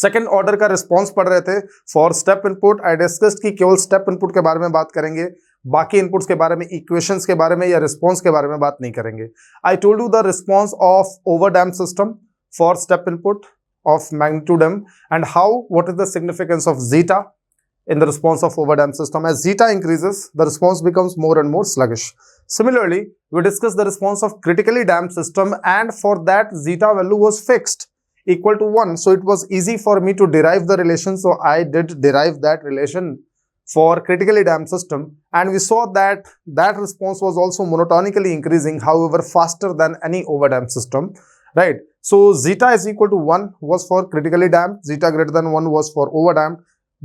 Second order का response पढ़ रहे थे। For step input I discussed कि केवल स्टेप इनपुट के बारे में बात करेंगे, बाकी इनपुट्स के बारे में, इक्वेशंस के बारे में या रिस्पॉन्स के बारे में बात नहीं करेंगे। I told you the response of overdamp system for step input of magnitude m, and how, what is the significance of zeta in the response of overdamp system. As zeta increases, the response becomes more and more sluggish. Similarly, we discussed the response of critically damped system, and for that zeta value was fixed equal to 1. So it was easy for me to derive the relation. So I did derive that relation for critically damped system, and we saw that that response was also monotonically increasing, however faster than any overdamped system, right? So zeta is equal to 1 was for critically damped, zeta greater than 1 was for overdamped.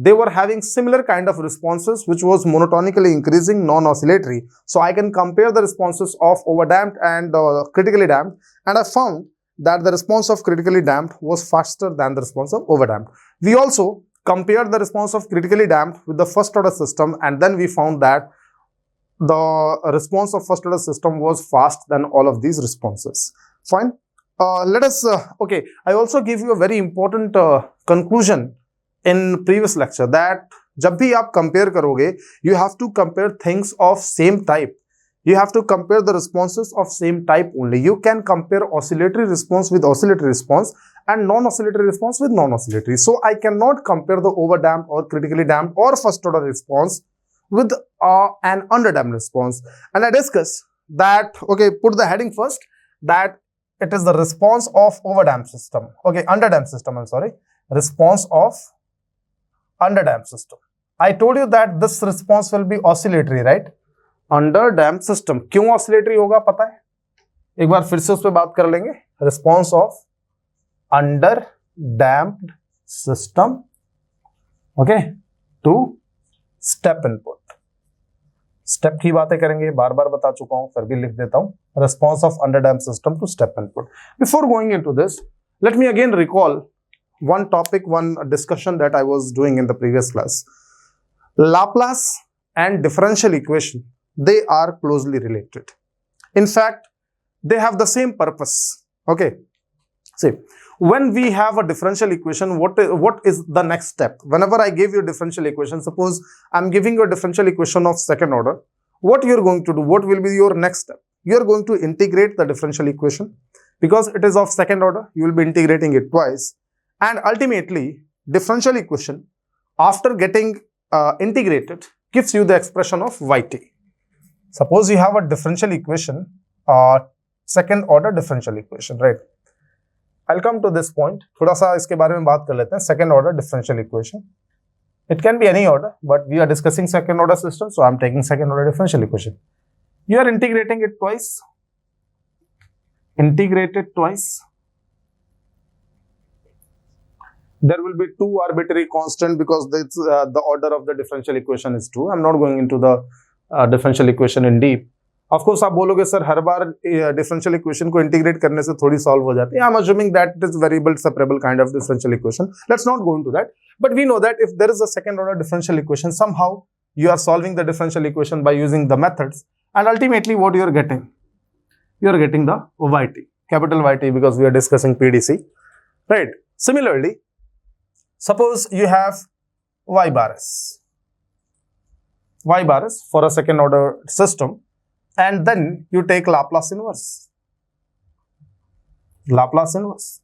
They were having similar kind of responses which was monotonically increasing, non-oscillatory. So I can compare the responses of overdamped and critically damped, and I found that the response of critically damped was faster than the response of overdamped. We also compared the response of critically damped with the first order system, and then we found that the response of first order system was fast than all of these responses. Fine. Let us, okay, I also give you a very important conclusion in previous lecture that जब भी आप compare करोगे, you have to compare things of same type. You have to compare the responses of same type only. You can compare oscillatory response with oscillatory response and non-oscillatory response with non-oscillatory. So I cannot compare the overdamped or critically damped or first order response with an underdamped response. And I discuss that, okay, put the heading first, that it is the response of overdamped system. Okay, underdamped system, I'm sorry. Response of underdamped system. I told you that this response will be oscillatory, right? Underdamped system. क्यों oscillatory होगा पता है? एक बार फिर से उस पर बात कर लेंगे. Response of underdamped system, okay, to step input. Step की बातें करेंगे, बार बार बता चुका हूं, फिर भी लिख देता हूं. Response of underdamped system to step input. Before going into this, let me again recall one topic, one discussion that I was doing in the previous class. Laplace and differential equation, they are closely related. In fact, they have the same purpose. Okay, see, when we have a differential equation, what is the next step? Whenever I give you a differential equation, suppose I'm giving you a differential equation of second order, what you're going to do, what will be your next step? You're going to integrate the differential equation. Because it is of second order, you will be integrating it twice. And ultimately, differential equation, after getting integrated, gives you the expression of yt. Suppose you have a differential equation, second order differential equation, right? I'll come to this point. थोड़ा सा इसके बारे में बात कर लेते हैं. Second order differential equation. It can be any order, but we are discussing second order system, so I'm taking second order differential equation. You are integrating it twice. Integrated twice. There will be two arbitrary constant because the order of the differential equation is 2. I'm not going into the differential equation in deep. Of course, आप बोलोगे sir हर बार differential equation को integrate करने से थोड़ी solve हो जाती है. I'm assuming that it is variable separable kind of differential equation. Let's not go into that. But we know that if there is a second order differential equation, somehow you are solving the differential equation by using the methods, and ultimately what you are getting? You are getting the yt, capital YT, because we are discussing PDC, right? Similarly, suppose you have y bar s for a second order system, and then you take Laplace inverse. Laplace inverse.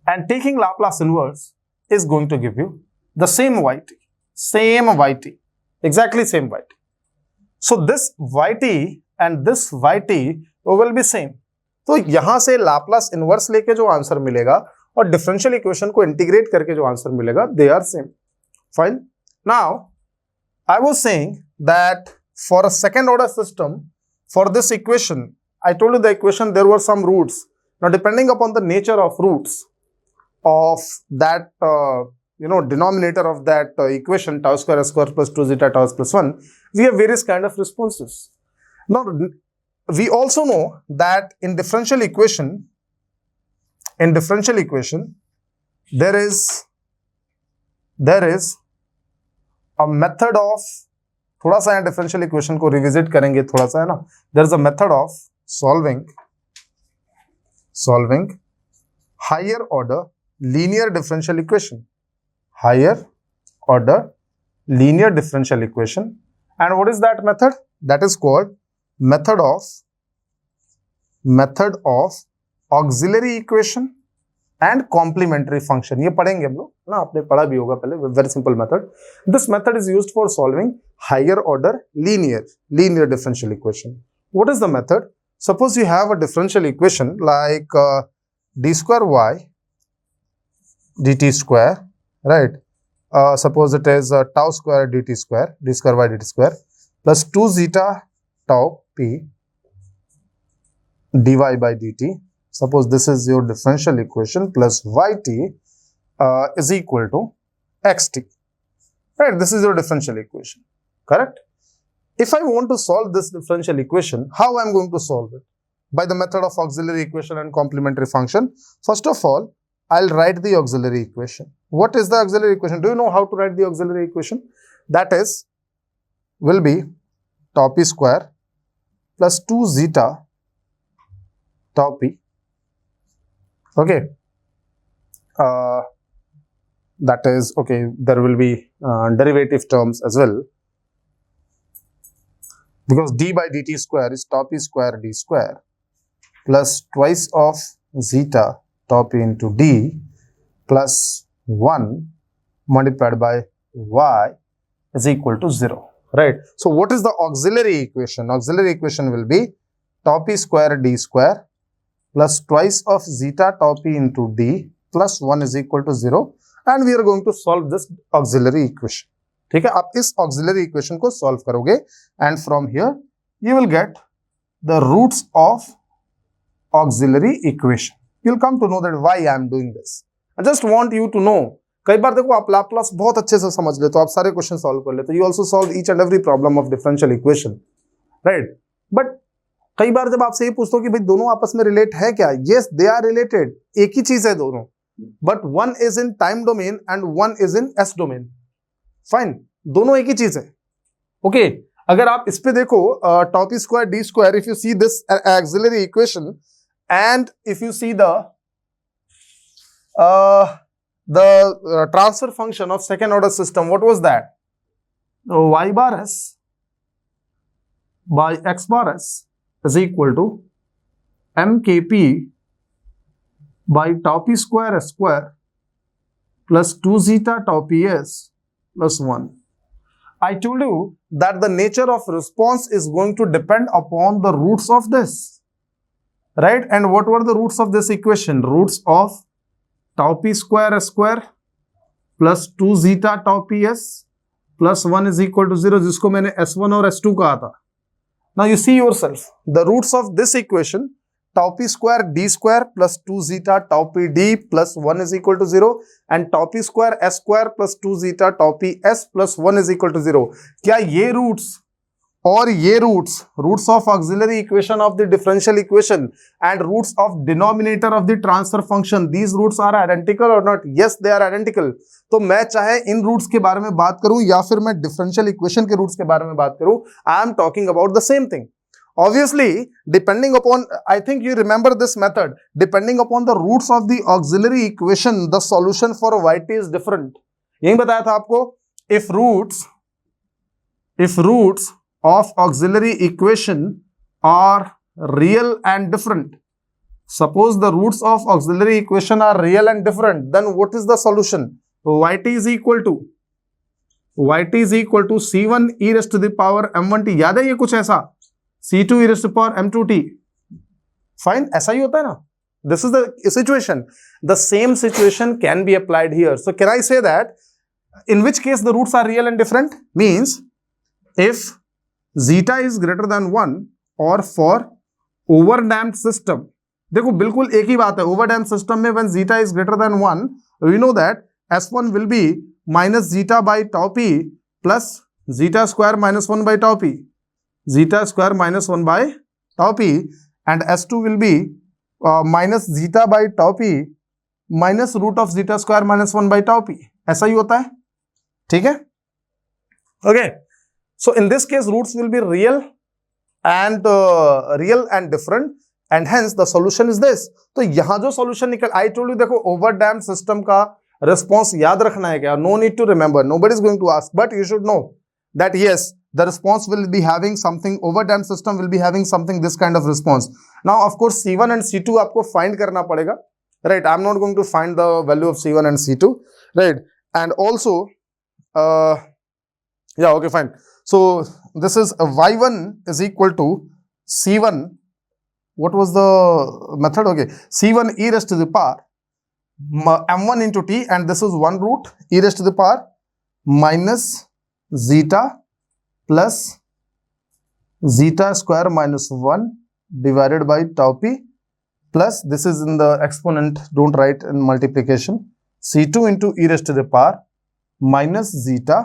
And taking Laplace inverse is going to give you the same yt. Exactly same yt. So this yt and this yt will be same. तो यहां से Laplace inverse लेके जो answer मिलेगा और differential equation को integrate करके जो आंसर मिलेगा, they are same. Fine. Now, I was saying that for a second order system, for this equation, I told you the equation, there were some roots. Now, depending upon the nature of roots of that, denominator of that equation, tau square s square plus 2 zeta tau s plus 1, we have various kind of responses. Now, we also know that in differential equation, there is a method of, थोड़ा सा यहाँ differential equation को revisit करेंगे थोड़ा सा, है ना? There is a method of solving higher order linear differential equation. Higher order linear differential equation. And what is that method? That is called method of auxiliary equation and complementary function. ये पढ़ेंगे हम लोग ना, आपने पढ़ा भी होगा पहले. Very simple method. This method is used for solving higher order linear differential equation. What is the method? Suppose you have a differential equation like d square y dt square, right? Suppose it is tau square dt square, d square y dt square plus 2 zeta tau p dy by dt. Suppose this is your differential equation plus yt is equal to xt. Right? This is your differential equation. Correct? If I want to solve this differential equation, how I am going to solve it? By the method of auxiliary equation and complementary function. First of all, I'll write the auxiliary equation. What is the auxiliary equation? Do you know how to write the auxiliary equation? That is, will be tau p square plus 2 zeta tau p. Okay. That is, okay, there will be derivative terms as well. Because d by dt square is tau p square d square plus twice of zeta tau p into d plus 1 multiplied by y is equal to 0. Right? So what is the auxiliary equation? Auxiliary equation will be tau p square d square plus twice of zeta tau p into d plus 1 is equal to 0, and we are going to solve this auxiliary equation. ठीक है, आप इस auxiliary equation को solve करोगे and from here you will get the roots of auxiliary equation. You'll come to know that why I am doing this. I just want you to know. कई बार देखो आप Laplace बहुत अच्छे से समझ लेते हो, आप सारे क्वेश्चन सॉल्व कर लेते हो. You also solve each and every problem of differential equation, right? But कई बार जब आपसे ये पूछते हो कि भाई दोनों आपस में रिलेट है क्या? Yes, they are related. एक ही चीज है दोनों. But one is in time domain and one is in S domain. Fine, दोनों एक ही चीज है. Okay, अगर आप इस पे देखो tau p square d square, if you see this auxiliary equation and if you see the transfer function of second order system, what was that? Y bar s by x bar s is equal to mkp by tau p square s square plus 2 zeta tau p s plus 1. I told you that the nature of response is going to depend upon the roots of this, right? And what were the roots of this equation? Roots of tau p square s square plus 2 zeta tau p s plus 1 is equal to 0, जिसको मैंने s1 और s2 कहा था. Now you see yourself, the roots of this equation, tau p square d square plus 2 zeta tau p d plus 1 is equal to 0 and tau p square s square plus 2 zeta tau p s plus 1 is equal to 0. क्या ये roots और ये roots of auxiliary equation of the differential equation and roots of denominator of the transfer function, these roots are identical or not? Yes, they are identical. तो मैं चाहे इन roots के बारे में बात करूं या फिर मैं डिफरेंशियल इक्वेशन के रूट्स के बारे में बात करूं, I am talking about the same thing. Obviously, depending upon, I think you remember this method, depending upon the roots of the auxiliary equation, the solution for yt is different. यही बताया था आपको. If roots of auxiliary equation are real and different, suppose the roots of auxiliary equation are real and different, then what is the solution? Yt is equal to c1 e raised to the power m1t. याद है ये कुछ ऐसा? c2 e raised to the power m2t. Fine, ऐसा ही होता है ना? This is the situation. The same situation can be applied here. So can I say that in which case the roots are real and different? Means if zeta is greater than 1 or for overdamped system, देखो बिल्कुल एक ही बात है. Overdamped system में when zeta is greater than 1, we know that S1 will be minus zeta by tau p plus zeta square minus 1 by tau p. Zeta square minus 1 by tau p and S2 will be minus zeta by tau p minus root of zeta square minus 1 by tau p. ऐसा ही होता है. ठीक है? Okay. So in this case roots will be real and different, and hence the solution is this. तो यहां जो solution निकल, I told you, देखो ओवर डैम्प्ड सिस्टम का रिस्पॉन्स याद रखना है क्या, no need to remember, nobody is going to ask, but you should know that yes the response will be having something, over damped system will be having something this kind of response. Now of course C1 and C2 आपको find करना पड़ेगा, right? I'm not going to find the value of C1 and C2, right? And also yeah, okay, fine. So this is Y1 is equal to C1, what was the method? Okay, C1 e raised to the power m1 into t, and this is 1 root e raised to the power minus zeta plus zeta square minus 1 divided by tau p, plus this is in the exponent, don't write in multiplication, c2 into e raised to the power minus zeta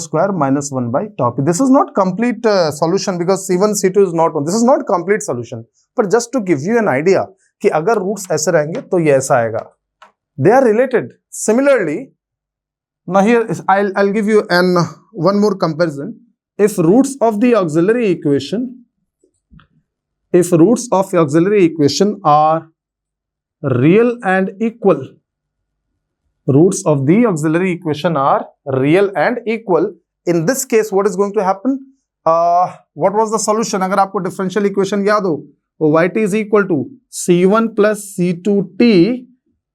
square minus 1 by tau p. This is not complete solution because c1 c2 is not 1. This is not complete solution, but just to give you an idea कि अगर roots ऐसे रहेंगे तो ये ऐसा आएगा. They are related. Similarly, now here I'll give you one more comparison. If roots of the auxiliary equation are real and equal, roots of the auxiliary equation are real and equal, in this case what is going to happen? What was the solution? अगर आपको differential equation याद हो, yt is equal to c1 plus c2t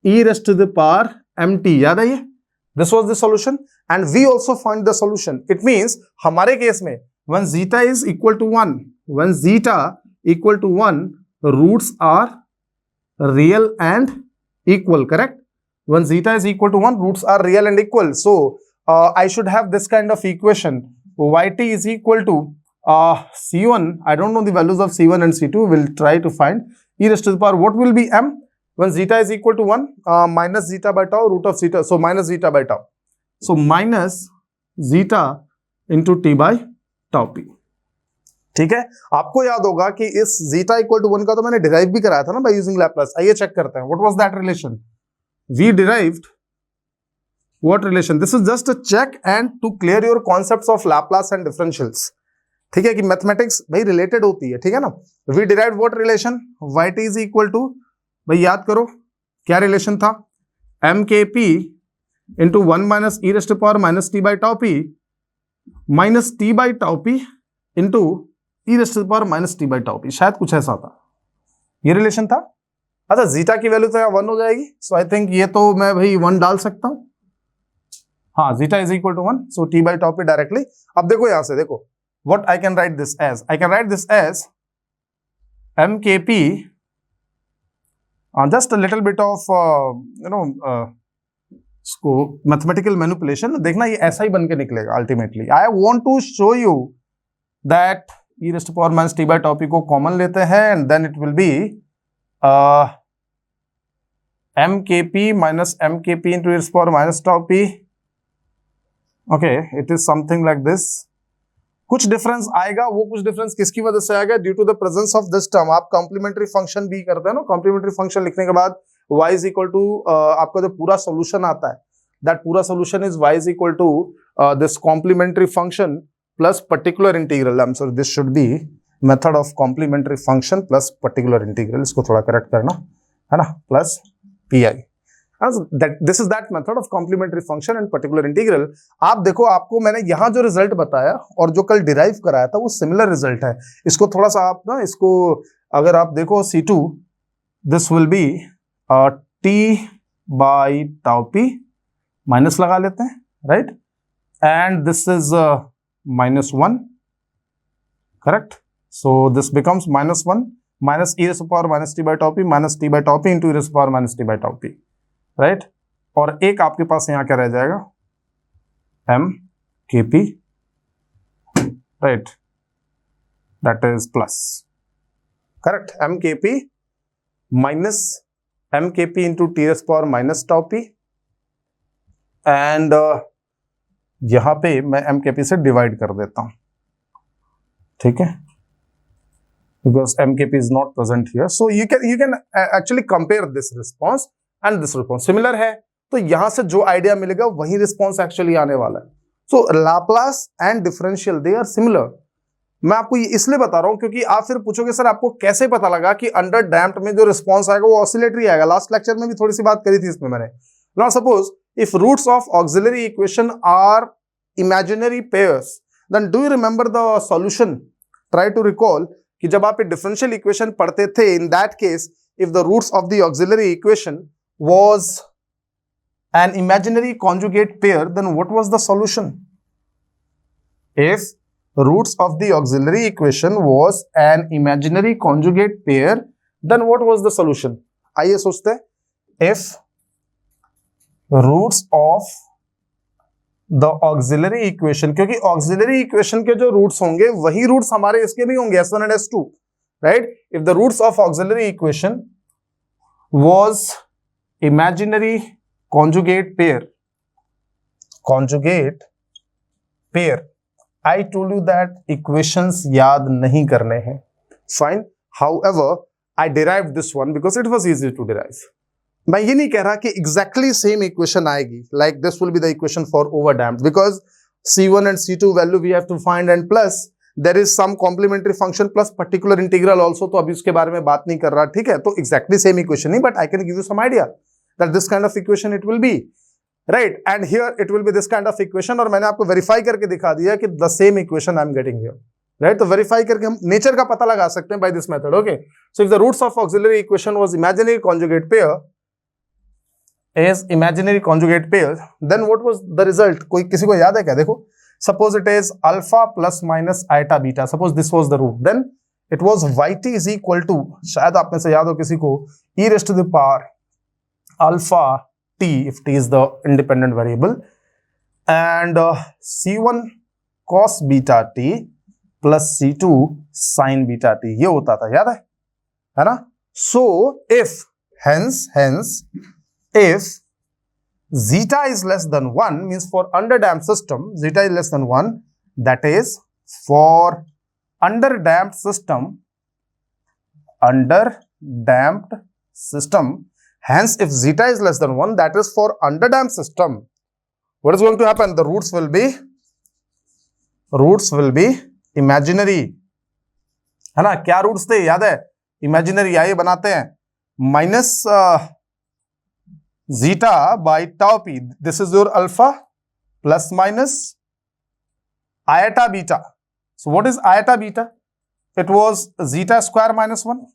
e raised to the power mt, याद है ये? This was the solution, and we also find the solution. It means हमारे case में when zeta is equal to 1, roots are real and equal, correct? When zeta is equal to 1, roots are real and equal. So I should have this kind of equation. Yt is equal to c1. I don't know the values of c1 and c2. We'll try to find e raised to the power. What will be m? When zeta is equal to 1, minus zeta by tau root of zeta. So minus zeta by tau. So minus zeta into t by tau p. ठीक है, आपको याद होगा कि इस zeta equal to 1 का तो मैंने डिराइव भी कराया था ना by using Laplace. आइए चेक करते हैं. What was that relation? We derived what relation? This is just a check and to clear your concepts of Laplace and differentials. ठीक है कि मैथमेटिक्स भाई रिलेटेड होती है, ठीक है ना. We derived what relation? Yt is equal to, भाई याद करो क्या रिलेशन था, mkp into 1 minus E raised power minus t by tau P minus t by tau p into E raised power minus t by tau P, शायद कुछ ऐसा था, ये रिलेशन था. अच्छा, जीटा की वैल्यू तो यहाँ 1 हो जाएगी, सो आई थिंक ये तो मैं भाई 1 डाल सकता हूं. हाँ, zeta is equal to 1, so t by tau p directly. अब देखो यहां से, देखो what I can write this as, I can write this as mkp, just a little bit of इसको मैथमेटिकल मैनिपुलेशन देखना, ये ऐसा ही बन के निकलेगा ultimately. I want to show you that e raised power minus t by tau p को common लेते हैं and then it will B mkp minus mkp into e raised power minus tau p. Okay, it is something like this. कुछ difference आएगा, वो कुछ difference किसकी वजह से आएगा? Due to the presence of this term. आप कॉम्प्लीमेंट्री फंक्शन भी करते हैं ना, कॉम्प्लीमेंट्री फंक्शन लिखने के बाद y इज इक्वल टू आपका जो पूरा सोल्यूशन आता है, दैट पूरा solution is y is equal to this complementary function plus particular integral. I am sorry, this should be method of complementary function plus particular integral, इसको थोड़ा correct करना है ना, plus pi. This is that method of complementary function and particular integral. आप देखो, आपको मैंने यहाँ जो रिजल्ट बताया और जो कल डिराइव कराया था वो सिमिलर रिजल्ट है. इसको थोड़ा सा आप ना, इसको अगर आप देखो C2, this will be t by tau p, minus लगा लेते हैं, right, and this is -1, correct. So this becomes -1 minus e raise to power minus t by tau p minus t by tau p into e raise to power minus t by tau p, right. और एक आपके पास यहां क्या रह जाएगा, mkp, right, that is plus, correct, mkp minus mkp into T rays power minus tau p, and यहां पे मैं mkp से डिवाइड कर देता हूं, ठीक है, because mkp is not present here. So you can actually compare this response and this response. Similar है, तो यहां से जो आइडिया मिलेगा वही रिस्पॉन्स एक्चुअली आने वाला है. So Laplace and differential, they are similar. मैं आपको ये इसलिए बता रहा हूं क्योंकि आप फिर पूछोगे सर आपको कैसे पता लगा कि अंडर डैम्प्ड में जो रिस्पॉन्स आएगा वो ऑसिलेटरी आएगा। लास्ट लेक्चर में भी थोड़ी सी बात करी थी इसमें मैंने। Now suppose if roots of auxiliary equation are imaginary pairs then do you remember the solution? Try to recall कि जब आप डिफरेंशियल इक्वेशन पढ़ते थे, in that case if the roots of the auxiliary equation was an imaginary conjugate pair, then what was the solution? If roots of the auxiliary equation was an imaginary conjugate pair, then what was the solution? आइए सोचते हैं। If roots of the auxiliary equation, क्योंकि auxiliary equation के जो roots होंगे वही roots हमारे इसके भी होंगे, S1 and S2, right? If the roots of auxiliary equation was imaginary conjugate pair, I told you that equations याद नहीं करने हैं, fine. However, I derived this one because it was easy to derive. मैं ये नहीं कह रहा कि exactly same equation आएगी, like this will be the equation for overdamped because C1 and C2 value we have to find and plus there is some complementary function plus particular integral also, तो अभी उसके बारे में बात नहीं कर रहा, ठीक है? तो exactly same equation नहीं, but I can give you some idea that this kind of equation it will be, right? And here it will be this kind of equation, और मैंने आपको verify करके दिखा दिया कि the same equation I am getting here, right? तो verify करके हम nature का पता लगा सकते हैं by this method, okay? So if the roots of auxiliary equation was imaginary conjugate pair, then what was the result? कोई किसी को याद है क्या? देखो, suppose it is alpha plus minus iota beta, suppose this was the root, then it was yt is equal to, शायद आप में से याद हो किसी को, e raised to the power alpha t if t is the independent variable and c1 cos beta t plus c2 sin beta t, ये होता था, याद है ना? So if hence if zeta is less than 1 means for underdamped system zeta is less than 1, that is for underdamped system, hence if zeta is less than 1, that is for underdamped system, what is going to happen? The roots will be imaginary, है ना? क्या roots थे याद है? Imaginary, आइए बनाते हैं, minus zeta by tau p, this is your alpha plus minus iota beta. So what is iota beta? It was zeta square minus 1.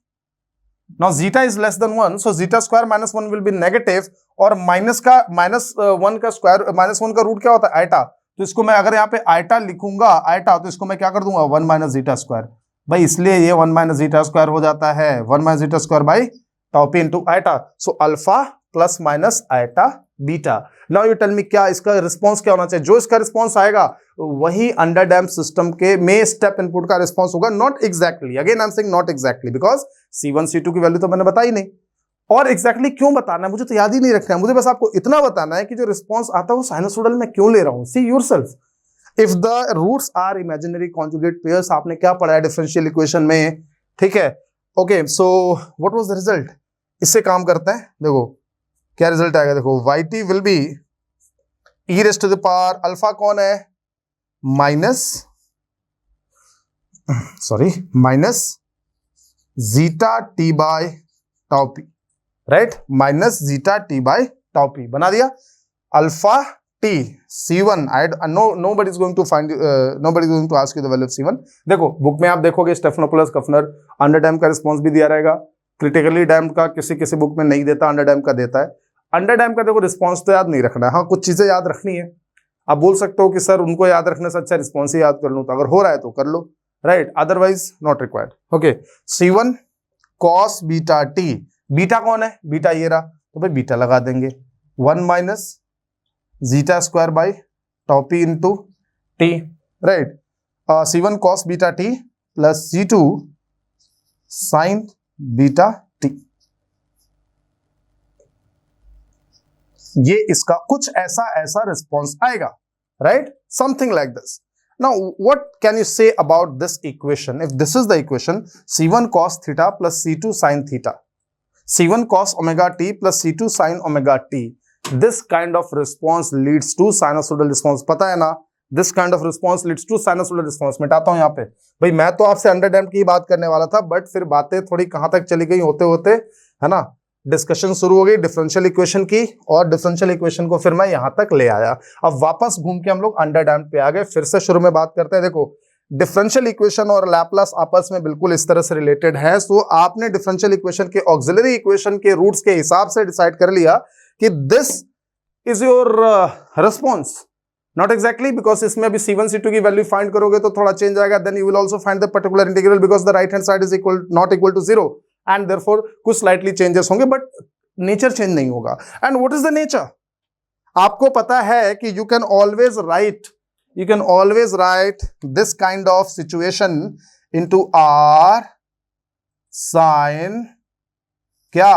Now zeta is less than 1, so zeta square minus 1 will be negative, और minus 1 का square, minus 1 का root क्या होता है? Eta. तो इसको मैं अगर यहाँ पे आयटा लिखूंगा, आयटा, तो इसको मैं क्या कर दूंगा? 1 माइनस जीटा स्क्वायर, भाई इसलिए ये 1 माइनस जीटा स्क्वायर हो जाता है 1 minus zeta square by tau p into eta. So alpha plus minus eta beta. Now you tell me क्या इसका रिस्पॉन्स क्या होना चाहिए? जो इसका रिस्पॉन्स आएगा वही अंडर डैम्प सिस्टम के में स्टेप इनपुट का रिस्पॉन्स होगा। Not exactly, again I am saying not exactly, because C1 C2 की वैल्यू तो मैंने बताई नहीं। और एग्जैक्टली क्यों बताना है मुझे तो याद ही नहीं रखना है, मुझे बस आपको इतना बताना है कि जो रिस्पॉन्स आता है वो साइनसोइडल में क्यों ले रहा हूं। See yourself if the roots are imaginary conjugate pairs, आपने क्या पढ़ा है डिफरेंशियल इक्वेशन में, ठीक है? Okay, so what was the result? इससे काम करते हैं, देखो क्या रिजल्ट आएगा। देखो yt will be e raise to the power alpha कौन है? Minus zeta t by tau p, right? Minus zeta t by tau p बना दिया। Alpha t C1, nobody is going to find, nobody is going to ask you the value of C1। देखो book में आप देखोगे स्टेफनोपुलस कफनर under dam का response भी दिया रहेगा, क्रिटिकली डैम्ड का किसी बुक में नहीं देता, अंडर डैम का देता है। अंडर डैम का देखो रिस्पॉन्स तो याद नहीं रखना है, हाँ कुछ चीजें याद रखनी है। आप बोल सकते हो कि सर उनको याद रखने से अच्छा रिस्पॉन्स ही याद कर लूँ, तो अगर हो रहा है तो कर लो, right? Otherwise not required. Okay, C1 cos beta t, beta कौन है? बीटा ये रहा, तो भाई बीटा लगा देंगे 1 minus zeta square by tau p into T, right? C1 cos beta T plus C2 sign beta T, ये इसका कुछ ऐसा रिस्पॉन्स आएगा, right? Something like this. Now, what can you say about this equation? If this is the equation, C1 cos theta plus C2 sin theta, C1 cos omega t plus C2 sin omega t, this kind of response leads to sinusoidal response। पता है ना, this kind of response leads to sinusoidal response. मिटाता हूं यहाँ पे भाई, मैं तो आपसे अंडरडैम्प्ड की बात करने वाला था, बट फिर बातें थोड़ी कहां तक चली गई होते होते, है ना, डिस्कशन शुरू हो गई डिफरेंशियल इक्वेशन की, और डिफरेंशियल इक्वेशन को फिर मैं यहां तक ले आया। अब वापस घूम के हम लोग अंडरडैम्प्ड पे आ गए, फिर से शुरू में बात करते हैं। देखो डिफरेंशियल इक्वेशन और लैपलास आपस में बिल्कुल इस तरह से रिलेटेड है। सो आपने डिफरेंशियल इक्वेशन के ऑक्सिलरी इक्वेशन के रूट्स के हिसाब से डिसाइड कर लिया कि this is your response, not exactly, because इसमें अभी C1 C2 की वैल्यू फाइंड करोगे तो थोड़ा चेंज आएगा। Then you will also find the particular integral because the right hand side is equal not equal to 0 and therefore कुछ slightly changes होंगे, but nature change नहीं होगा। And what is the nature? आपको पता है कि you can always write this kind of situation into R sin क्या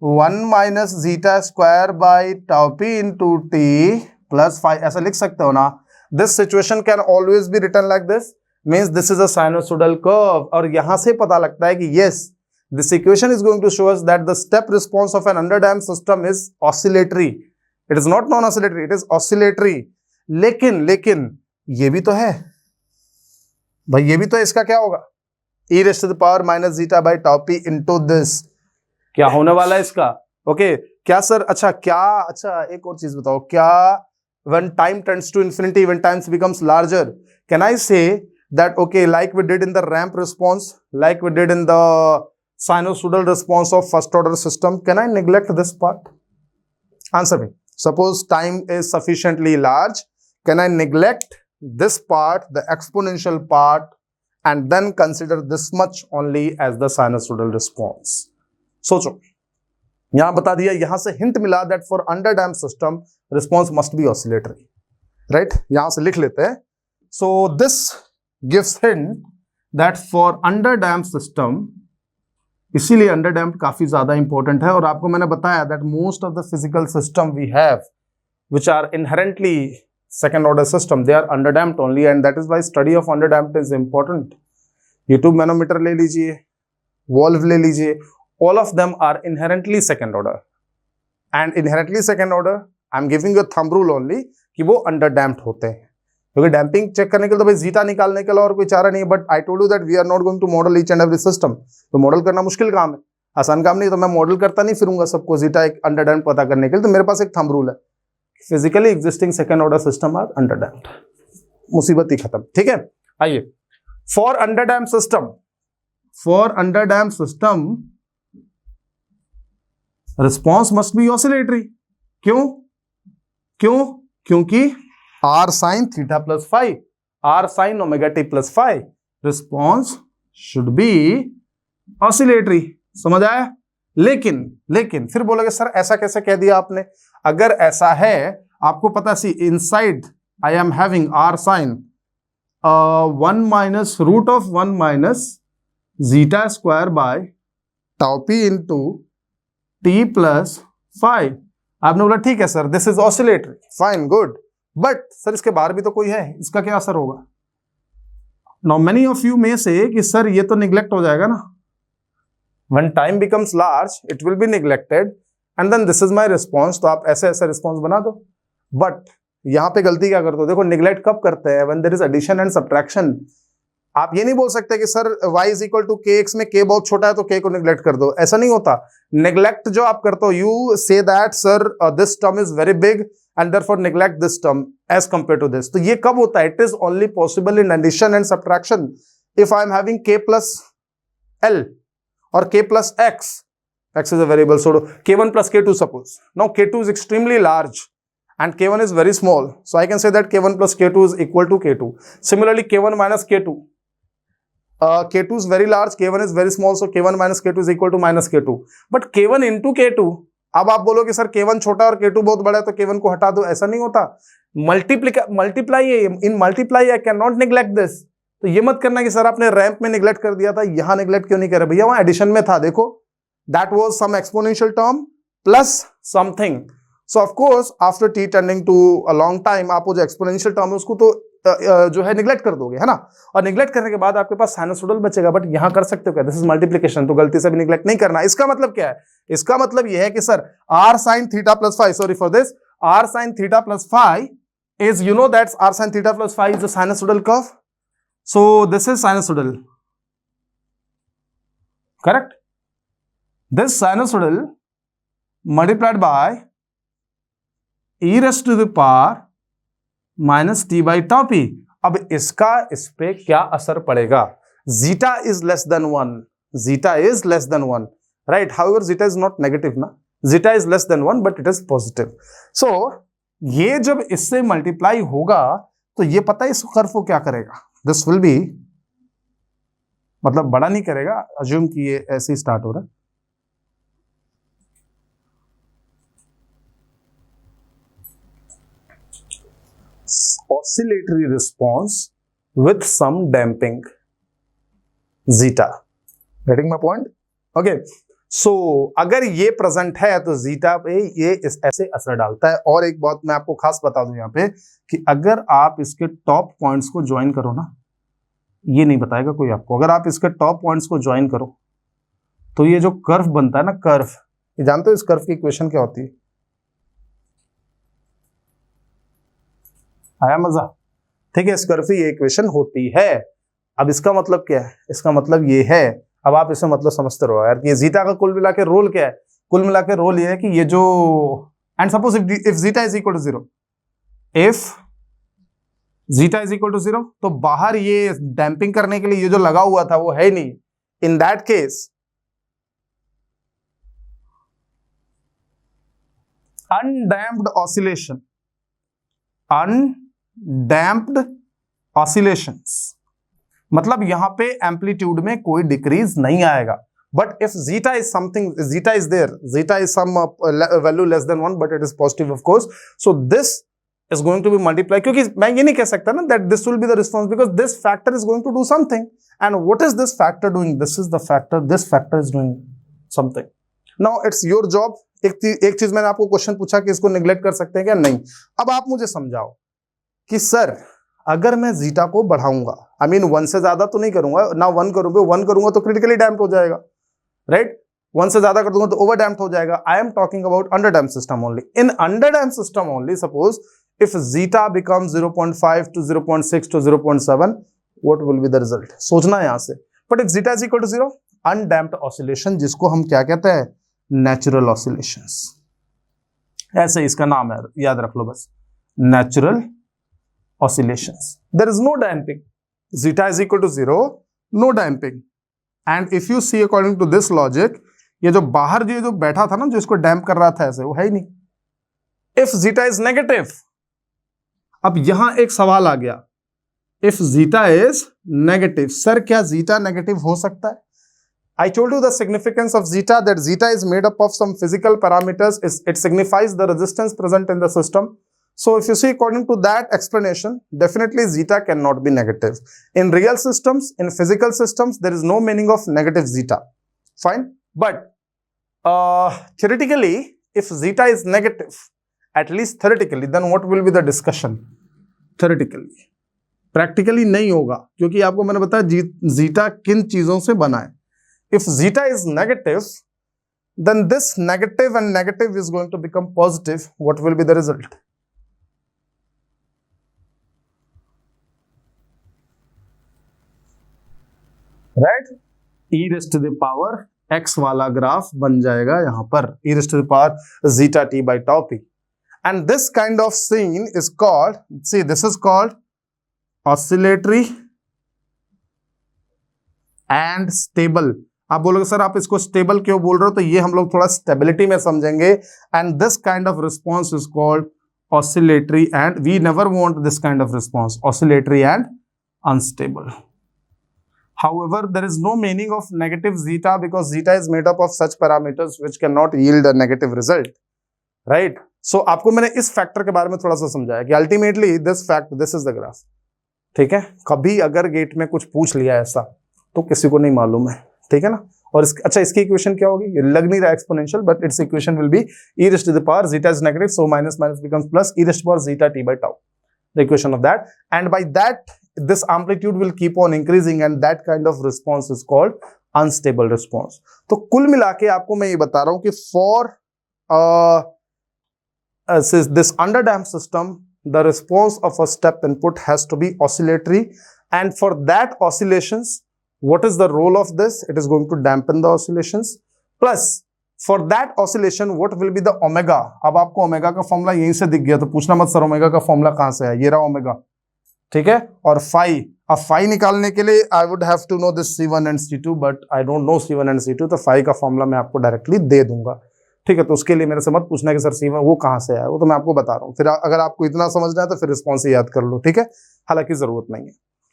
1 minus zeta square by tau p into t plus 5, ऐसा लिख सकते हो ना। This situation can always be written like this, means this is a sinusoidal curve. और यहां से पता लगता है कि yes, this equation is going to show us that the step response of an underdamped system is oscillatory. It is not non-oscillatory, it is oscillatory. लेकिन ये भी तो है भाई, ये भी तो है। इसका क्या होगा? e raised to the power minus zeta by tau p into this, क्या होने वाला है इसका? ओके क्या सर? अच्छा एक और चीज बताओ, क्या when time tends to infinity, when time becomes larger, can I say that okay, like we did in the ramp response, like we did in the sinusoidal response of first order system, can I neglect this part? Answer me. Suppose time is sufficiently large, can I neglect this part, the exponential part, and then consider this much only as the sinusoidal response? सोचो, यहां बता दिया, यहां से hint मिला that for underdamped system response must be oscillatory, right? यहां से लिख लेते हैं. So this gives hint that for underdamped system, इसीलिए अंडरडैम्प्ड काफी ज्यादा इंपॉर्टेंट है। और आपको मैंने बताया that most of the physical system we have which are inherently second order system, they are underdamped only, and that is why study of underdamped is important. U tube manometer ले लीजिए, वॉल्व ले लीजिए, all of them are inherently second order, and inherently second order I am giving you thumb rule only कि वो अंडरडैम्प्ड होते हैं। क्योंकि damping check करने के लिए तो भाई जीटा निकालने के लिए और कोई चारा नहीं है। But I told you that we are not going to model each and every system. तो मॉडल करना मुश्किल काम है, आसान काम नहीं। तो मैं मॉडल करता नहीं फिरूंगा सबको जीटा एक अंडरडैम्प्ड पता करने के लिए। तो मेरे पास एक थंब रूल है, physically existing second order system are underdamped, मुसीबत ही खत्म। ठीक है, आइए for underdamped system response must be oscillatory. क्योंकि R sin theta plus phi, R sin omega t plus phi, response should be oscillatory। समझ आया? लेकिन फिर बोलोगे सर ऐसा कैसे कह दिया आपने? अगर ऐसा है, आपको पता सी inside I am having R sin 1 minus root of 1 minus zeta square by tau p into t plus phi। आपने बोला ठीक है sir, this is oscillatory, fine good, but sir इसके बाहर भी तो कोई है, इसका क्या असर होगा? Now many of you may say कि सर ये तो निग्लेक्ट हो जाएगा ना, when time becomes large it will be neglected and then this is my response. तो आप ऐसे ऐसे रिस्पॉन्स बना दो। बट यहां पे गलती क्या करते हो? देखो निग्लेक्ट कब करते हैं? When there is addition and subtraction. आप ये नहीं बोल सकते कि sir y is equal to kx में k बहुत छोटा है तो k को निग्लेक्ट कर दो, ऐसा नहीं होता। नेग्लेक्ट जो आप करते हो, you say that sir this term is very big and therefore neglect this term as compared to this। तो ये कब होता है? It is only possible in addition and subtraction। If I am having k plus l or k plus x is a variable, so k1 plus k2 suppose। Now k2 is extremely large and k1 is very small, so I can say that k1 plus k2 is equal to k2। Similarly k1 minus k2, k2 is very large, k1 is very small, so k1 minus k2 is equal to minus k2। But k1 into k2, अब आप बोलोगे sir k1 छोटा और k2 बहुत बड़ा है तो k1 को हटा दो, ऐसा नहीं होता। Multiply in multiply I can not neglect this. तो ये मत करना कि सर आपने रैंप में निग्लेक्ट कर दिया था, यहां निग्लेक्ट क्यों नहीं कर रहे? भैया वहां एडिशन में था, देखो that was some exponential term plus something. So of course after t tending to a long time आप वो जो एक्सपोनेंशियल टर्म है उसको तो जो है निग्लेक्ट कर दोगे, है ना। और निग्लेक्ट करने के बाद आपके पास साइनसोइडल बचेगा। बट यहां कर सकते हो क्या? दिस इज मल्टीप्लिकेशन, तो गलती से भी निग्लेक्ट नहीं करना। इसका मतलब क्या है? इसका मतलब यह है कि sir r sin theta plus five, sorry for this, r sin theta plus five is, you know, that's r sin theta plus phi is a sinusoidal curve. So this is sinusoidal, correct? This sinusoidal multiplied by e raised to the power minus t by tau p. अब इसका इस पे क्या असर पड़ेगा? zeta is less than 1, zeta is less than 1, right? However, zeta is not negative ना, zeta is less than 1 but it is positive. So ये जब इससे मल्टीप्लाई होगा तो ये पता है इस कर्व को क्या करेगा? दिस विल बी, मतलब बड़ा नहीं करेगा, अज्यूम कि ये ऐसे ही स्टार्ट हो रहा है, oscillatory response with some damping zeta. Getting my point? Okay. So अगर ये प्रेजेंट है तो जीटा पे ये ऐसे असर डालता है. और एक बात मैं आपको खास बता दूं यहाँ पे कि अगर आप इसके टॉप पॉइंट्स को ज्वाइन करो ना, ये नहीं बताएगा कोई आपको, अगर आप इसके टॉप पॉइंट्स को ज्वाइन करो तो ये जो कर्व बनता है ना, कर्व, ये जानते हो इस कर्व की इक्वेशन क्या होती है? आया मजा? ठीक है, इस कर्व की ये इक्वेशन होती है. अब इसका मतलब क्या है? इसका मतलब ये है, अब आप इसमें मतलब समझते रहो यार कि ये जीटा का कुल मिला के रोल क्या है? कुल मिला के रोल ये है कि ये जो, and suppose if zeta is equal to 0, if zeta is equal to 0, तो बाहर ये डैम्पिंग करने के लिए ये जो लगा हुआ था वो है ही नहीं. In that case undamped oscillation, undamped oscillations, मतलब यहां पे एम्पलीट्यूड में कोई डिक्रीज नहीं आएगा. But if zeta is something, zeta is there, zeta is some value less than 1 but it is positive of course, so this is going to be multiplied. क्योंकि मैं ये नहीं कह सकता ना that this will be the response, because this factor is going to do something. And what is this factor doing? This is the factor, this factor is doing something. Now it's your job. एक चीज मैंने आपको question पूछा कि इसको neglect कर सकते हैं क्या? नहीं. अब आप मुझे समझाओ कि सर अगर मैं जीटा को बढ़ाऊंगा, आई मीन 1 से ज्यादा तो नहीं करूंगा ना, 1 करूंगा, 1 करूंगा तो क्रिटिकली डैम्प्ड हो जाएगा, राइट? 1 से ज्यादा कर दूंगा तो ओवर डैम्प्ड हो जाएगा. I am talking about under damped system only. In under damped system only, suppose if zeta becomes 0.5 to 0.6 to 0.7, what will be the result? सोचना है यहां से. But if zeta is equal to 0, undamped oscillation, जिसको हम क्या कहते हैं? Natural oscillations. ऐसे इसका नाम है, याद रख लो बस, natural oscillations. There is no damping. Zeta is equal to 0, no damping. And if you see according to this logic, ये जो बाहर जो बैठा था ना, जो इसको डैम्प कर रहा था ऐसे, वो है ही नहीं. If zeta is negative, अब यहां एक सवाल आ गया, if zeta is negative, sir क्या जीटा नेगेटिव हो सकता है? I told you the significance of zeta, that zeta is made up of some physical parameters, it signifies the resistance present in the system. So if you see according to that explanation, definitely zeta cannot be negative. In real systems, in physical systems, there is no meaning of negative zeta. Fine. But theoretically, if zeta is negative, at least theoretically, then what will be the discussion? Theoretically. Practically नहीं होगा, क्योंकि आपको मैंने बताया zeta किन चीजों से बना है. If zeta is negative, then this negative and negative is going to become positive. What will be the result? Right? E raised to the power x वाला ग्राफ बन जाएगा यहां पर, e raised to the power zeta t by tau p. And this kind of scene is called, see, this is called oscillatory and stable. आप बोलोगे sir आप इसको stable क्यों बोल रहे हो? तो ये हम लोग थोड़ा स्टेबिलिटी में समझेंगे. And this kind of response is called oscillatory, and we never want this kind of response, oscillatory and unstable. However, there is no meaning of negative zeta, because zeta is made up of such parameters which cannot yield a negative result, right? So आपको मैंने इस factor के बारे में थोड़ा सा समझाया कि ultimately this fact, this is the graph. ठीक है, कभी अगर गेट में कुछ पूछ लिया ऐसा तो किसी को नहीं मालूम है, ठीक है ना. और अच्छा, इसकी इक्वेशन क्या होगी? ये लग नहीं रहा exponential, but it's equation will be e raised to the power zeta is negative, so minus minus becomes plus e raised to the power zeta t by tau, the equation of that. And by that, this amplitude will keep on increasing, and that kind of response is called unstable response. तो कुल मिला के आपको मैं ये बता रहा हूं कि for this underdamped system, the response of a step input has to be oscillatory, and for that oscillations, what is the role of this? It is going to dampen the oscillations, plus for that oscillation what will be the omega. अब आपको omega का formula यहीं से दिख गया तो पूछना मत सर ओमेगा का फॉर्मूला कहां से है, ये रहा ओमेगा, ठीक है। और फाई, अब फाई निकालने के लिए I would have to know this C1 and C2, but I don't know C1 and C2, तो फाई का फॉर्मूला मैं आपको डायरेक्टली दे दूंगा, ठीक है। तो उसके लिए मेरे से मत पूछना कि सर C1 वो कहां से आया, वो तो मैं आपको बता रहा हूँ। फिर अगर आपको इतना समझना है तो फिर रिस्पॉन्स याद कर लो, ठीक है, हालांकि जरूरत नहीं है।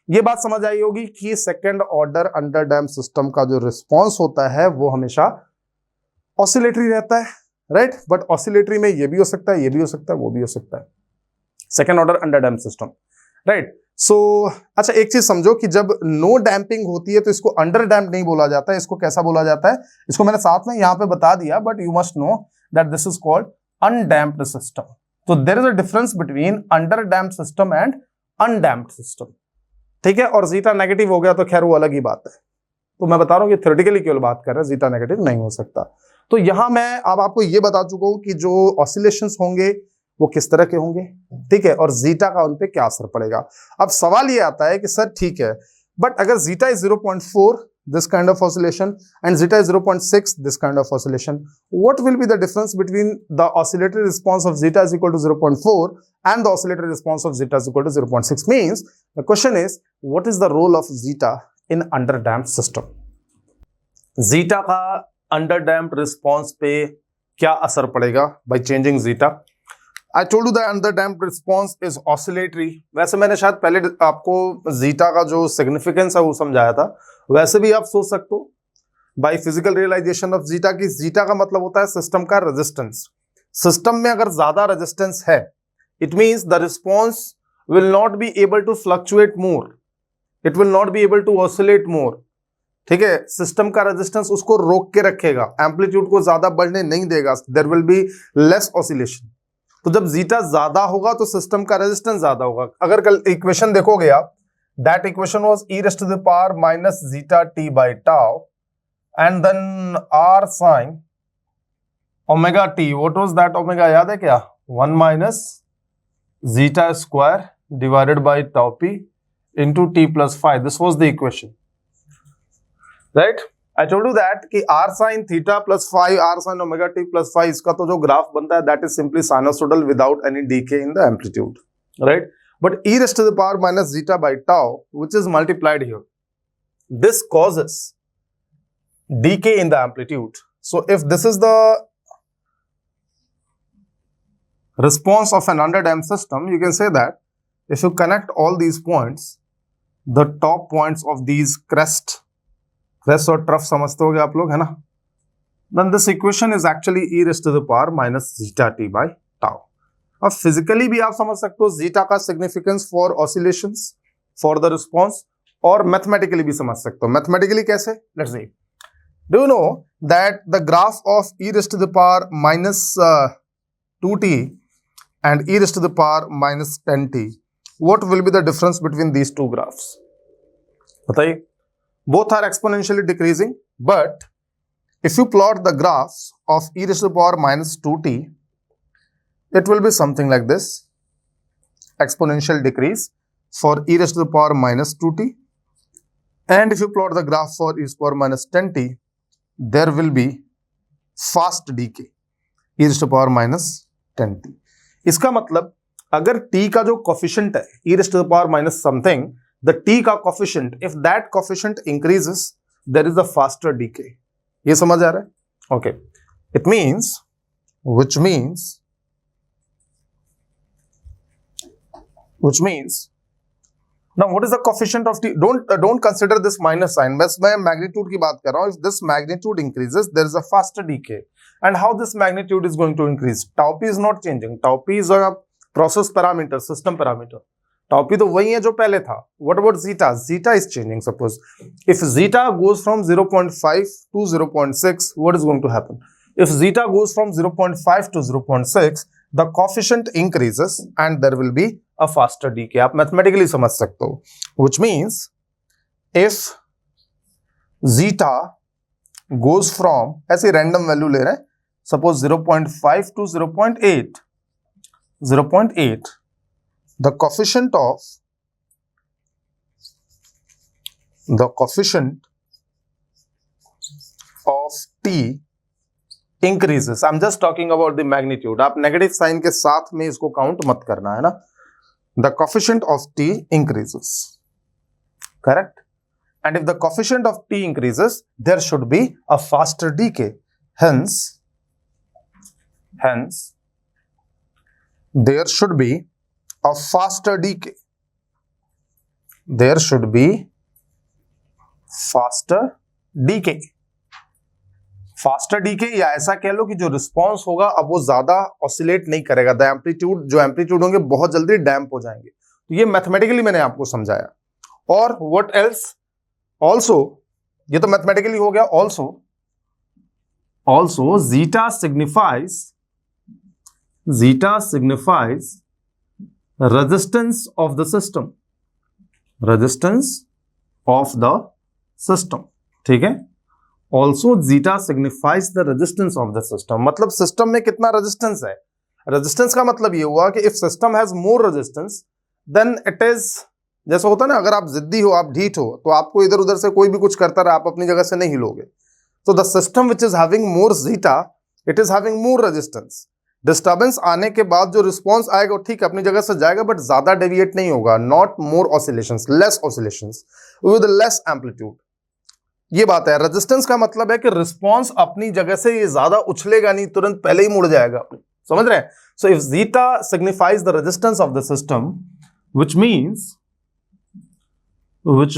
ये बात समझ आई होगी कि second order under damp system का जो रिस्पॉन्स होता है वो हमेशा ऑसिलेटरी रहता है, राइट। बट ऑसिलेटरी में ये भी हो सकता है, ये भी हो सकता है, वो भी हो सकता है, second order under damp system, right. सो अच्छा एक चीज समझो कि जब नो डैम्पिंग होती है तो इसको अंडर डैम्प नहीं बोला जाता है, इसको कैसा बोला जाता है, इसको मैंने साथ में यहां पे बता दिया, but you must know that this is called undamped system. तो there is a difference between underdamped system and undamped system, ठीक है। और जीटा नेगेटिव हो गया तो खैर वो अलग ही बात है, तो मैं बता रहा हूं कि थ्योरेटिकली केवल बात कर रहे हैं, जीटा नेगेटिव नहीं हो सकता। तो यहां मैं अब आपको ये बता चुका हूं कि जो ऑसिलेशंस होंगे वो किस तरह के होंगे, ठीक है, और जीटा का उन पे क्या असर पड़ेगा। अब सवाल ये आता है कि सर ठीक है, बट अगर zeta is 0.4 this kind of oscillation and zeta is 0.6 this kind of oscillation, what will be the difference between the oscillatory response of zeta is equal to 0.4 and the oscillatory response of zeta is equal to 0.6? Means the question is what is the role of zeta in underdamped system? zeta का underdamped response पे क्या असर पड़ेगा by changing zeta? I told you that underdamped response is oscillatory. वैसे मैंने शायद पहले आपको zeta का जो significance है वो समझाया था, वैसे भी आप सोच सकते हो by physical realisation of zeta की जीटा का मतलब होता है सिस्टम का रेजिस्टेंस। सिस्टम में अगर ज्यादा रेजिस्टेंस है it means the response will not be able to fluctuate more, it will not be able to oscillate more, ठीक है। सिस्टम का रेजिस्टेंस उसको रोक के रखेगा, एम्पलीट्यूड को ज्यादा बढ़ने नहीं देगा, there will be less oscillation. तो जब जीटा ज्यादा होगा तो सिस्टम का रेजिस्टेंस ज्यादा होगा। अगर कल इक्वेशन देखोगे आप, that equation was e raised to the power minus zeta t by tau and then r sin omega t. What was that omega? याद है क्या? 1 minus zeta square divided by tau p into t plus 5. This was the equation, right? I told you that कि r sin theta plus 5 r sin omega t plus 5 इसका तो जो graph बनता है that is simply sinusoidal without any decay in the amplitude, right? But e raised to the power minus zeta by tau, which is multiplied here, this causes decay in the amplitude. So if this is the response of an underdamped system, you can say that if you connect all these points, the top points of these crest और trough समझते होगे आप लोग, है ना, then this equation is actually e raised to the power minus zeta t by tau. अब physically भी आप समझ सकते हो जीटा का significance for oscillations for the response, और मैथमेटिकली भी समझ सकते हो। मैथमेटिकली कैसे? Let's see, do you know that the graph of e raised to the power minus 2t and e raised to the power minus 10t, what will be the difference between these two graphs? बताइए। both are exponentially decreasing, but if you plot the graphs of e raised to the power minus 2t, it will be something like this, exponential decrease for e raised to the power minus 2t, and if you plot the graph for e raised to the power minus 10t, there will be fast decay e raised to the power minus 10t. इसका मतलब अगर t का जो coefficient है e raised to the power minus something, the t का coefficient, if that coefficient increases, there is a faster decay. ये समझ आ रहा है? Okay, it means, which means now what is the coefficient of t? Don't consider this minus sign, बस मैं magnitude की बात कर रहा हूं। If this magnitude increases, there is a faster decay. And how this magnitude is going to increase? Tau p is not changing. Tau p is a process parameter, system parameter. Tau p तो वही है जो पहले था। What about zeta? Zeta is changing. Suppose if zeta goes from 0.5 to 0.6, what is going to happen? If zeta goes from 0.5 to 0.6, the coefficient increases and there will be a faster decay. आप mathematically समझ सकते हो, which means if zeta goes from, ऐसे random value ले रहे हैं, suppose 0.5 to 0.8, the coefficient of t increases. I'm just talking about the magnitude. आप negative sign के साथ में इसको काउंट मत करना है ना. The coefficient of t increases. Correct? And if the coefficient of t increases, there should be a faster decay. Hence, there should be a faster decay. There should be faster decay. Faster decay, या ऐसा कह लो कि जो response होगा अब वो ज्यादा oscillate नहीं करेगा. द एम्पलीट्यूड, जो एम्पलीट्यूड होंगे बहुत जल्दी डैम्प हो जाएंगे. तो ये मैथमेटिकली मैंने आपको समझाया. और व्हाट एल्स, ऑल्सो, ये तो मैथमेटिकली हो गया. Also zeta signifies resistance of the system. ठीक है. Also zeta signifies the resistance of the system. मतलब सिस्टम में कितना रेजिस्टेंस है. रेजिस्टेंस का मतलब ये हुआ कि if system has more resistance then it is, जैसा होता है ना, अगर आप जिद्दी हो, आप ढीठ हो, तो आपको इधर उधर से कोई भी कुछ करता रहा, आप अपनी जगह से नहीं हिलोगे. तो the system which is having more zeta, it is having more resistance. Disturbance आने के बाद जो रिस्पॉन्स आएगा ठीक अपनी जगह से जाएगा, बट ज्यादा डेविएट नहीं होगा. Not more oscillations, less oscillations with less amplitude. ये बात है. रेजिस्टेंस का मतलब है कि रिस्पॉन्स अपनी जगह से ये ज्यादा उछलेगा नहीं, तुरंत पहले ही मुड़ जाएगा. समझ रहे हैं. So if zeta signifies the resistance of the system, which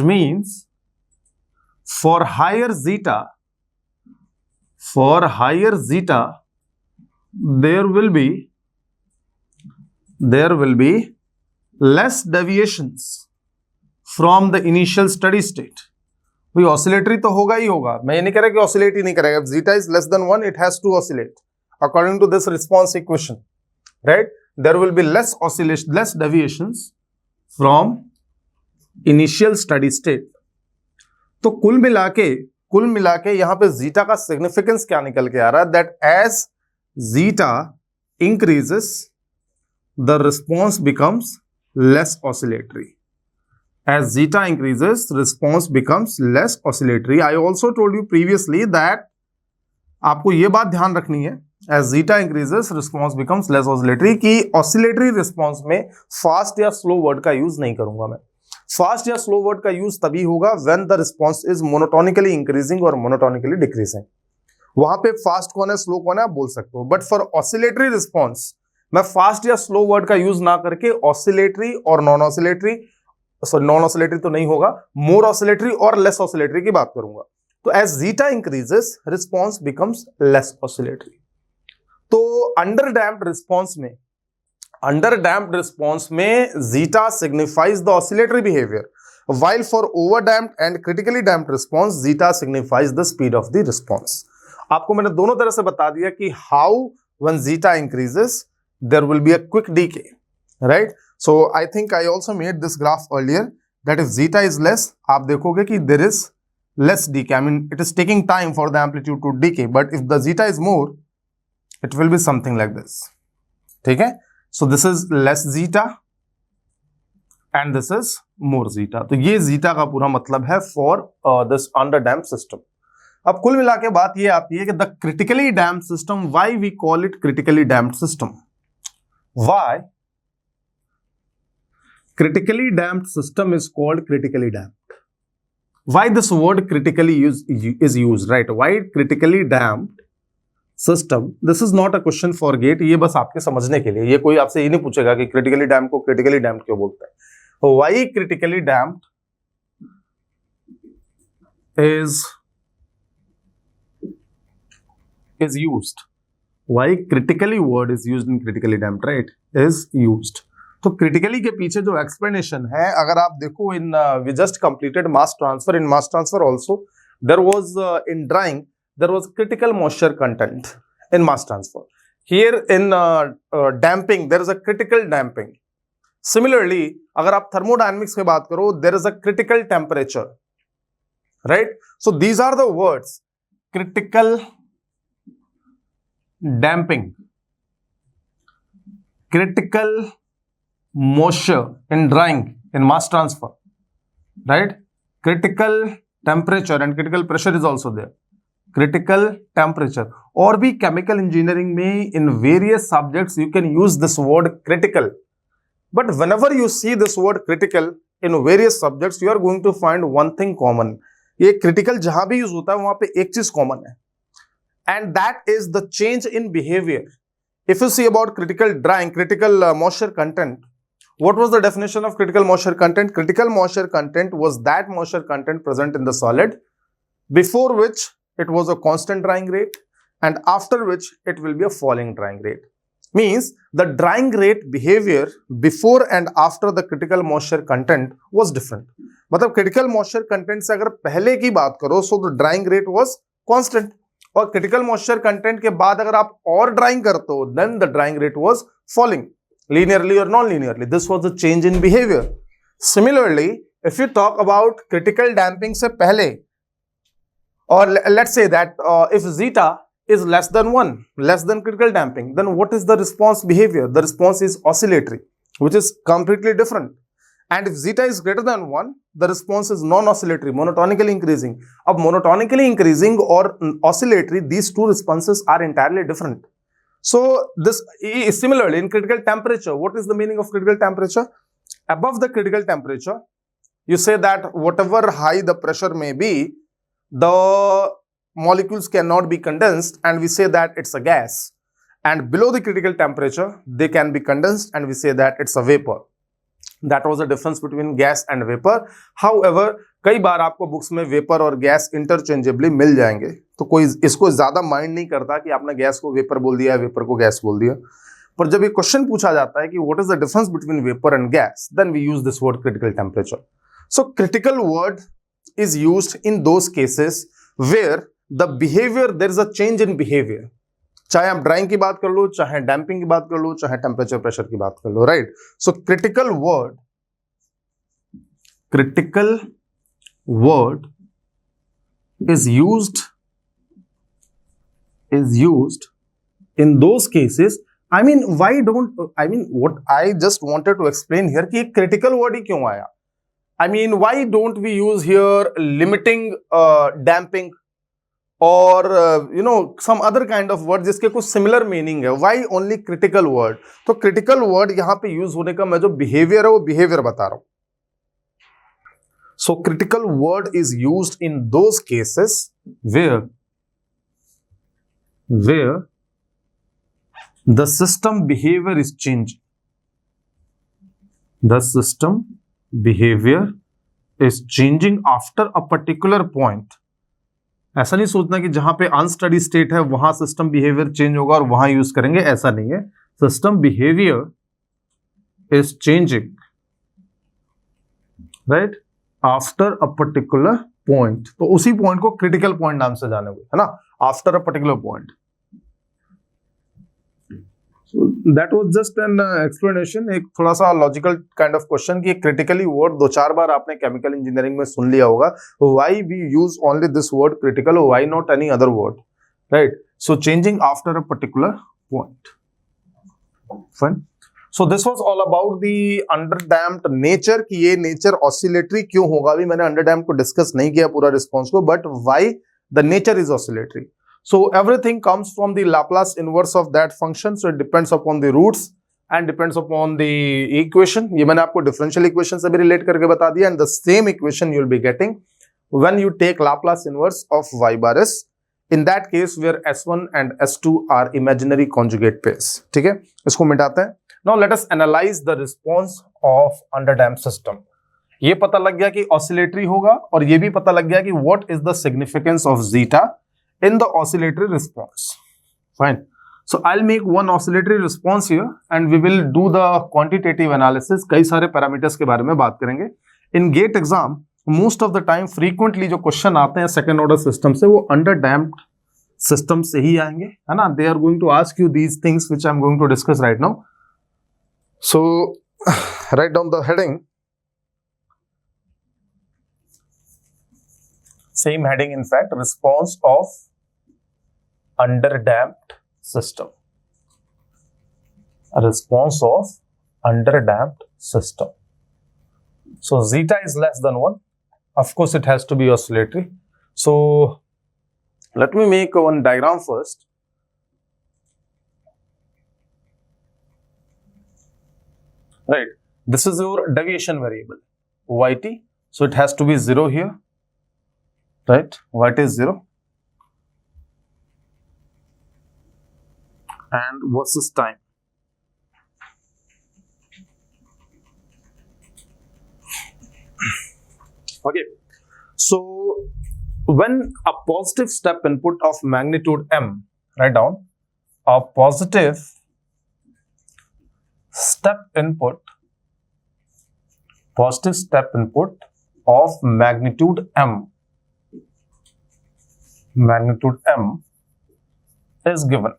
means for higher zeta there will be less deviations from the initial steady state. भाई ऑसिलेटरी तो होगा ही होगा. मैं ये नहीं कह रहा कि ऑसिलेट ही नहीं करेगा. Zeta is less than 1, it has to oscillate according to this response equation, right. There will be less oscillation, less deviations from initial steady state. तो कुल मिला के यहां पे जीटा का सिग्निफिकेंस क्या निकल के आ रहा है, that as zeta increases the response becomes less oscillatory. As zeta increases, response becomes less oscillatory. I also told you previously that आपको ये बात ध्यान रखनी है, as zeta increases, response becomes less oscillatory, कि oscillatory response में fast या slow word का use नहीं करूंगा मैं. Fast या slow word का use तभी होगा when the response is monotonically increasing or monotonically decreasing. वहां पे fast कौन है, slow कौन है, आप बोल सकते हो. But for oscillatory response, मैं fast या slow word का use ना करके oscillatory और non-oscillatory, नॉन ऑसिलेटरी तो नहीं होगा, मोर ऑसिलेटरी और लेस ऑसिलेटरी की बात करूंगा. तो as zeta increases, response becomes less oscillatory. तो अंडर डैम्प्ड रिस्पॉन्स में zeta signifies the oscillatory behaviour, while for overdamped and critically damped response zeta signifies the speed of the response. आपको मैंने दोनों तरह से बता दिया कि how when zeta increases there will be a quick decay, right? So I think I also made this graph earlier that if zeta is less, आप देखोगे कि there is less decay. I mean it is taking time for the amplitude to decay, but if the zeta is more, it will be something like this. ठीक है. So this is less zeta and this is more zeta. तो ये zeta का पूरा मतलब है for this underdamped system. अब कुल मिला के बात ये आती है कि the critically damped system, why we call it critically damped system? Why critically damped system is called critically damped? Why this word critically is used, right? Why critically damped system? This is not a question for GATE. ये बस आपके समझने के लिए. ये कोई आपसे ये नहीं पूछेगा कि critically damped को critically damped क्यों बोलते हैं. Why critically damped is used? Why critically word is used in critically damped, right? Is used. तो क्रिटिकली के पीछे जो एक्सप्लेनेशन है, अगर आप देखो, in we just completed mass transfer. In mass transfer also there was in drying there was critical moisture content in mass transfer. Here in damping there is a critical damping. Similarly अगर आप thermodynamics की बात करो, there is a critical temperature, right. So these are the words, critical damping, critical moisture in drying, in mass transfer, right? Critical temperature and critical pressure is also there. Critical temperature. और भी chemical engineering में in various subjects you can use this word critical. But whenever you see this word critical in various subjects, you are going to find one thing common. ये critical जहां भी use होता है वहां पे एक चीज common है, and that is the change in behavior. If you see about critical drying, critical moisture content, what was the definition of critical moisture content? Critical moisture content was that moisture content present in the solid before which it was a constant drying rate and after which it will be a falling drying rate. Means the drying rate behavior before and after the critical moisture content was different. मतलब critical moisture content से अगर पहले की बात करो, so the drying rate was constant. और critical moisture content के बाद अगर आप और ड्राइंग करते हो, then the drying rate was falling linearly or non-linearly. This was a change in behavior. Similarly, if you talk about critical damping से पहले, or let's say that if zeta is less than 1, less than critical damping, then what is the response behavior? The response is oscillatory, which is completely different. And if zeta is greater than 1, the response is non-oscillatory, monotonically increasing. अब monotonically increasing or oscillatory, these two responses are entirely different. So this is similarly in critical temperature. What is the meaning of critical temperature? Above the critical temperature, you say that whatever high the pressure may be, the molecules cannot be condensed, and we say that it's a gas. And below the critical temperature, they can be condensed, and we say that it's a vapor. That was the difference between gas and vapor. However, कई बार आपको books में vapour और gas interchangeably मिल जाएंगे, तो कोई इसको ज्यादा mind नहीं करता कि आपने गैस को वेपर बोल दिया, वेपर को गैस बोल दिया. पर जब ये क्वेश्चन पूछा जाता है कि what is the difference between vapour and gas, then we use this word critical temperature. So critical word is used in those cases where the behaviour, there is a change in behaviour. चाहे आप drawing की बात कर लो, चाहे damping की बात कर लो, चाहे टेम्परेचर प्रेशर की बात कर लो, right? So critical word is used in those cases. I mean, what I just wanted to explain here कि critical word ही क्यों आया? I mean, why don't we use here limiting damping or some other kind of word जिसके कुछ similar meaning है? Why only critical word? तो critical word यहाँ पे use होने का मैं जो behavior है वो behavior बता रहा हूँ. So critical word is used in those cases where the system behavior is changing. The system behavior is changing after a particular point. ऐसा नहीं सोचना कि जहां पे अनस्टडी स्टेट है वहां सिस्टम बिहेवियर चेंज होगा और वहां यूज करेंगे, ऐसा नहीं है. System behaviour is changing, right, after a particular point. तो उसी पॉइंट को क्रिटिकल पॉइंट नाम से जाने हुए, है ना, after a particular point. That was just an explanation, एक थोड़ा सा लॉजिकल काइंड ऑफ क्वेश्चन कि क्रिटिकली वर्ड 2-4 बार आपने केमिकल इंजीनियरिंग में सुन लिया होगा. Why we use only this word critical, why not any other word, right? So changing after a particular point. Fine. So this was all about the underdamped nature कि ये nature oscillatory क्यों होगा. अभी मैंने underdamped को discuss नहीं किया पूरा रिस्पॉन्स को, but why the nature is oscillatory. So everything comes from the Laplace inverse of that function. So it depends upon the roots and depends upon the equation. ये मैंने आपको differential equation से भी relate करके बता दिया, and the same equation you will be getting when you take Laplace inverse of y bar s. In that case where s1 and s2 are imaginary conjugate pairs. ठीक है, इसको मिटाते हैं. Now let us analyze the response of underdamped system. ये पता लग गया कि oscillatory होगा और ये भी पता लग गया कि what is the significance of zeta in the oscillatory response. Fine. So I'll make one oscillatory response here and we will do the quantitative analysis. कई सारे parameters के बारे में बात करेंगे. In GATE exam, most of the time frequently जो question आते हैं second order system से वो underdamped system से ही आएंगे, है ना? They are going to ask you these things which I'm going to discuss right now. So write down the heading, same heading in fact, response of underdamped system. A response of underdamped system. So zeta is less than 1. Of course, it has to be oscillatory. So let me make one diagram first. Right. This is your deviation variable, yt. So it has to be 0 here. Right. Yt is 0. And versus time. Okay. So when a positive step input of magnitude m, write down a positive step input of magnitude m is given.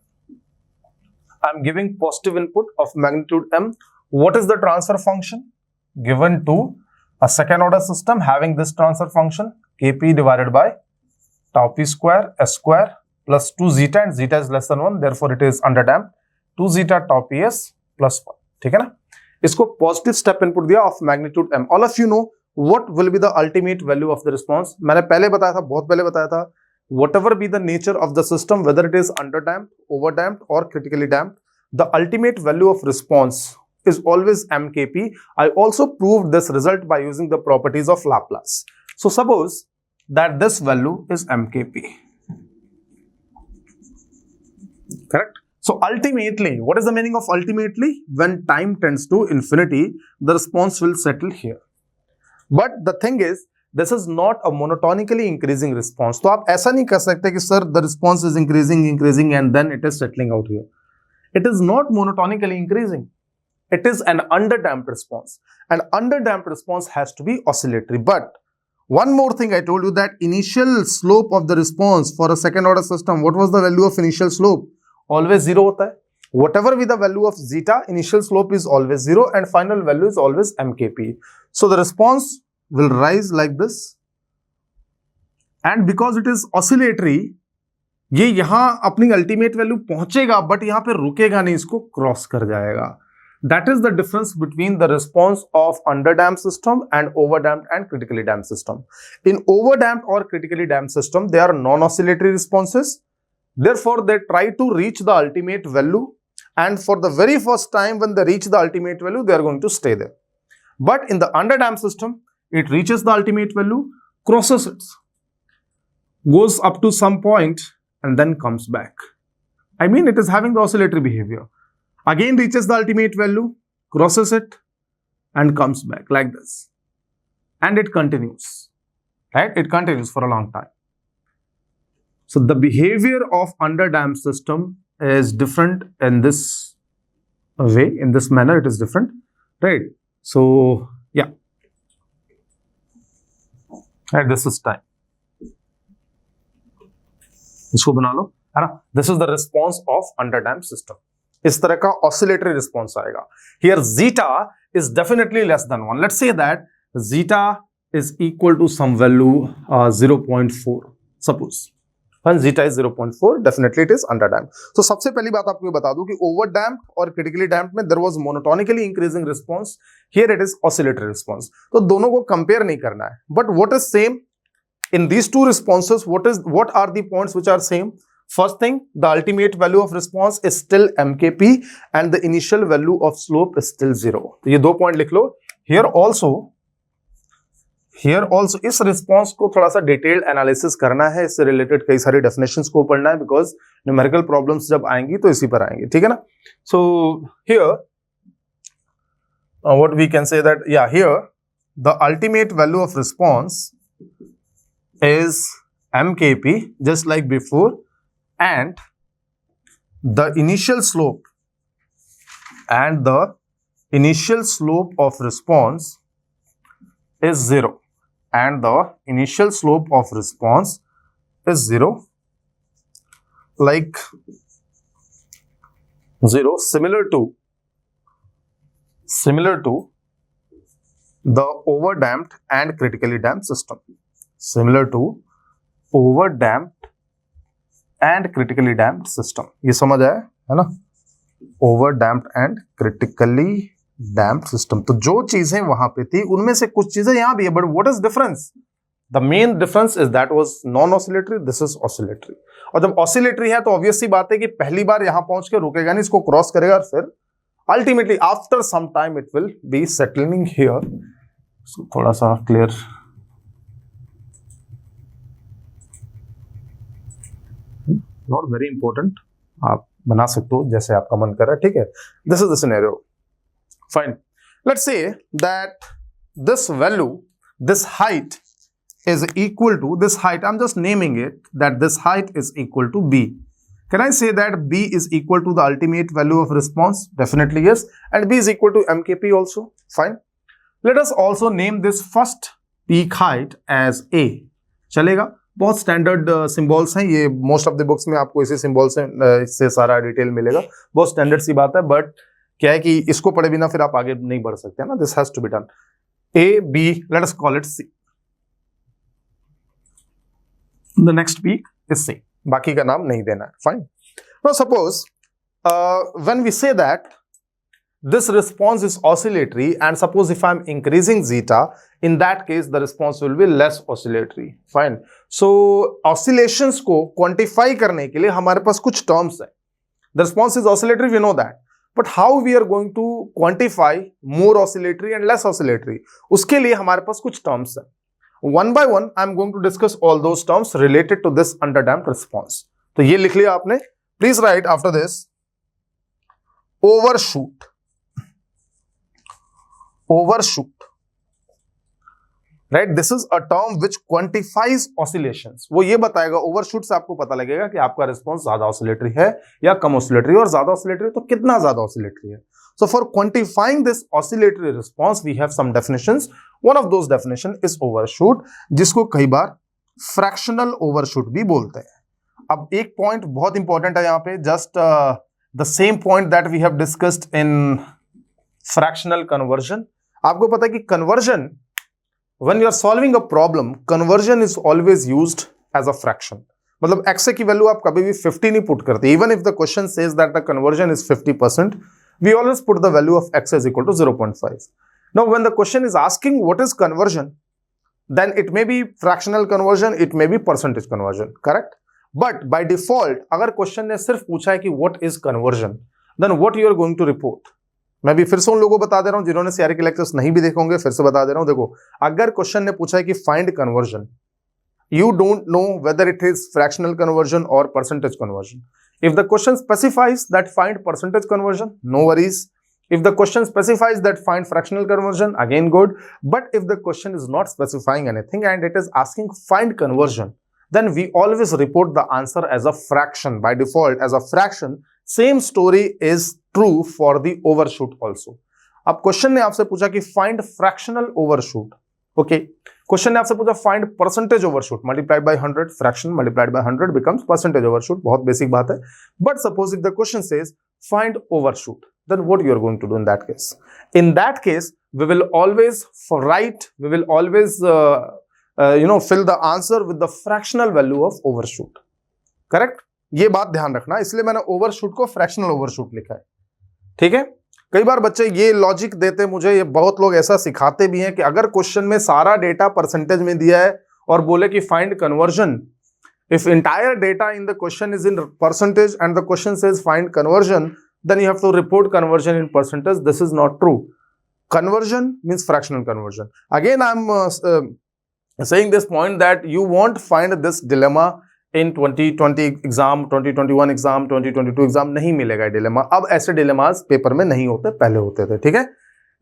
I'm giving positive input of magnitude m. What is the transfer function? Given to a second order system having this transfer function, kp divided by tau p square s square plus 2 zeta, and zeta is less than 1, therefore it is underdamped, 2 zeta tau ps plus 1. ठीक है ना? इसको positive step input दिया of magnitude m. All of you know what will be the ultimate value of the response. मैंने पहले बताया था, बहुत पहले बताया था, whatever be the nature of the system, whether it is underdamped, overdamped or critically damped, the ultimate value of response is always mkp. I also proved this result by using the properties of Laplace. So suppose that this value is mkp. Correct? So ultimately, what is the meaning of ultimately? When time tends to infinity, the response will settle here. But the thing is, this is not a monotonically increasing response. तो आप ऐसा नहीं कर सकते कि sir the response is increasing and then it is settling out here. It is not monotonically increasing. It is an underdamped response. An underdamped response has to be oscillatory. But one more thing, I told you that initial slope of the response for a second order system, what was the value of initial slope? Always 0 होता है. Whatever be the value of zeta, initial slope is always 0 and final value is always mkp. So the response will rise like this, and because it is oscillatory, ये यहां अपनी ultimate value पहुंचेगा, but यहां पे रुकेगा नहीं, इसको cross कर जाएगा. That is the difference between the response of underdamped system and overdamped and critically damped system. In overdamped or critically damped system, they are non-oscillatory responses. Therefore, they try to reach the ultimate value, and for the very first time when they reach the ultimate value, they are going to stay there. But in the underdamped system, it reaches the ultimate value, crosses it, goes up to some point and then comes back. I mean, it is having the oscillatory behavior. Again reaches the ultimate value, crosses it and comes back like this. And it continues, right? It continues for a long time. So the behavior of underdamped system is different in this way, in this manner it is different, right? So, yeah. Right, this is time. इसको बना लो, है ना? This is the response of underdamped system. इस तरह का oscillatory response आएगा. Here zeta is definitely less than 1. Let's say that zeta is equal to some value 0.4. Suppose when zeta is 0.4, definitely it is underdamped. So सबसे पहली बात आपको बता दूं कि overdamped और critically damped में there was monotonically increasing response. Here it is oscillatory response. तो दोनों को compare नहीं करना है. But what is same in these two responses? What are the points which are same? First thing, the ultimate value of response is still mkp and the initial value of slope is still 0. तो ये दो point लिख लो. Here also इस response को थोड़ा सा detailed analysis करना है, इससे रिलेटेड कई सारी डेफिनेशंस को पढ़ना है, बिकॉज न्यूमेरिकल प्रॉब्लम्स जब आएंगी तो इसी पर आएंगे, ठीक है ना. So here what we can say that here the ultimate value of response is mkp just like before, and the initial slope of response is 0. And the initial slope of response is 0, like 0, similar to the overdamped and critically damped system. Similar to overdamped and critically damped system. ये समझ आया है ना? Overdamped and critically damped system. तो जो चीजें वहां पे थी उनमें से कुछ चीजें यहां भी है, but what is difference? The main difference is that was non oscillatory, this is oscillatory. और जब ऑसिलेटरी है तो ऑब्वियस सी बात है कि पहली बार यहां पहुंच के रुकेगा नहीं, इसको क्रॉस करेगा और फिर ultimately after some time it will be settling here. थोड़ा सा क्लियर, नॉट वेरी इंपॉर्टेंट, आप बना सकते हो जैसे आपका मन कर रहा है, ठीक है। This is the scenario, fine. Let's say that this value, this height is equal to this height, I'm just naming it that this height is equal to b. Can I say that b is equal to the ultimate value of response? Definitely yes. And b is equal to mkp also, fine. Let us also name this first peak height as a. चलेगा, बहुत standard symbols हैं ये, most of the books में आपको इसी symbol से इससे सारा डिटेल मिलेगा, बहुत स्टैंडर्ड सी बात है। बट क्या है कि इसको पढ़े बिना फिर आप आगे नहीं बढ़ सकते ना, this has to be done. a b, let us call it c. The next peak is C. बाकी का नाम नहीं देना है, fine. Now suppose when we say that this response is oscillatory, and suppose if I'm increasing zeta, in that case the response will be less oscillatory, fine. So oscillations को quantify करने के लिए हमारे पास कुछ terms है। The response is oscillatory, we know that, but how we are going to quantify more oscillatory and less oscillatory, उसके लिए हमारे पास कुछ terms है। One by one, I'm going to discuss all those terms related to this underdamped response. तो ये लिख लिया आपने, please write after this overshoot. Overshoot, right? This is a term which quantifies oscillations. वो ये बताएगा, overshoot से आपको पता लगेगा कि आपका response ज्यादा oscillatory है या कम oscillatory, और ज्यादा oscillatory तो कितना ज्यादा oscillatory है। So for quantifying this oscillatory response, we have some definitions. One of those definition is overshoot, जिसको कई बार fractional overshoot भी बोलते हैं। अब एक point बहुत important है यहाँ पे, just the same point that we have discussed in fractional conversion. आपको पता है कि conversion, when you are solving a problem, conversion is always used as a fraction. मतलब x की वैल्यू आप कभी भी 50 नहीं पुट करते। Even if the question says that the conversion is 50%, we always put the value of x is equal to 0.5. Now when the question is asking what is conversion, then it may be fractional conversion, it may be percentage conversion, correct? But by default अगर question ने सिर्फ पूछा है कि what is conversion, then what you are going to report? मैं भी फिर से उन लोगों को बता दे रहा हूं जिन्होंने सीआरई के लेक्चर्स नहीं भी देखे होंगे, फिर से बता दे रहा हूं। देखो, अगर क्वेश्चन ने पूछा है कि find conversion, you don't know whether it is fractional conversion or percentage conversion. If the question specifies that find percentage conversion, no worries. If the question specifies that find fractional conversion, again good. But if the question is not specifying anything and it is asking find conversion, then we always report the answer as a fraction by default, as a fraction. Same story is true for the overshoot also. अब question ने आपसे पूछा कि find fractional overshoot, okay. Question ने आपसे पूछा find percentage overshoot, multiplied by 100, fraction multiplied by 100 becomes percentage overshoot, बहुत basic बात है। But suppose if the question says find overshoot, then what you are going to do in that case? In that case, we will always fill the answer with the fractional value of overshoot, correct? ये बात ध्यान रखना, इसलिए मैंने overshoot को fractional overshoot लिखा है, ठीक है। कई बार बच्चे ये लॉजिक देते मुझे, ये बहुत लोग ऐसा सिखाते भी हैं कि अगर क्वेश्चन में सारा डेटा परसेंटेज में दिया है और बोले कि find conversion, if entire data in the question is in percentage and the question says find conversion, then you have to report conversion in percentage. This is not true. Conversion means fractional conversion. Again, I'm saying this point that you won't find this dilemma in 2020 exam, 2021 exam, 2022 exam, नहीं मिलेगा ये dilemma. अब ऐसे dilemmas paper में नहीं होते, पहले होते थे, ठीक है।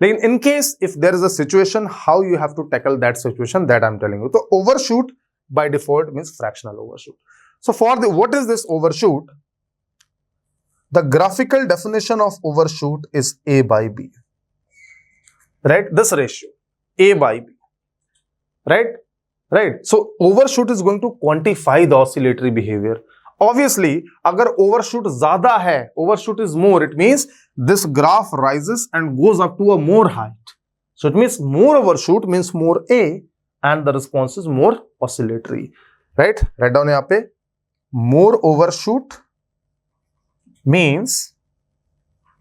लेकिन in case if there is a situation, how you have to tackle that situation, that I'm telling you. So overshoot by default means fractional overshoot. So for the what is this overshoot? The graphical definition of overshoot is A by B, right? This ratio, A by B, right? Right. So overshoot is going to quantify the oscillatory behavior. Obviously, अगर overshoot ज़्यादा है, overshoot is more, it means this graph rises and goes up to a more height. So it means more overshoot means more A and the response is more oscillatory, right? Write down यहाँ पे more overshoot means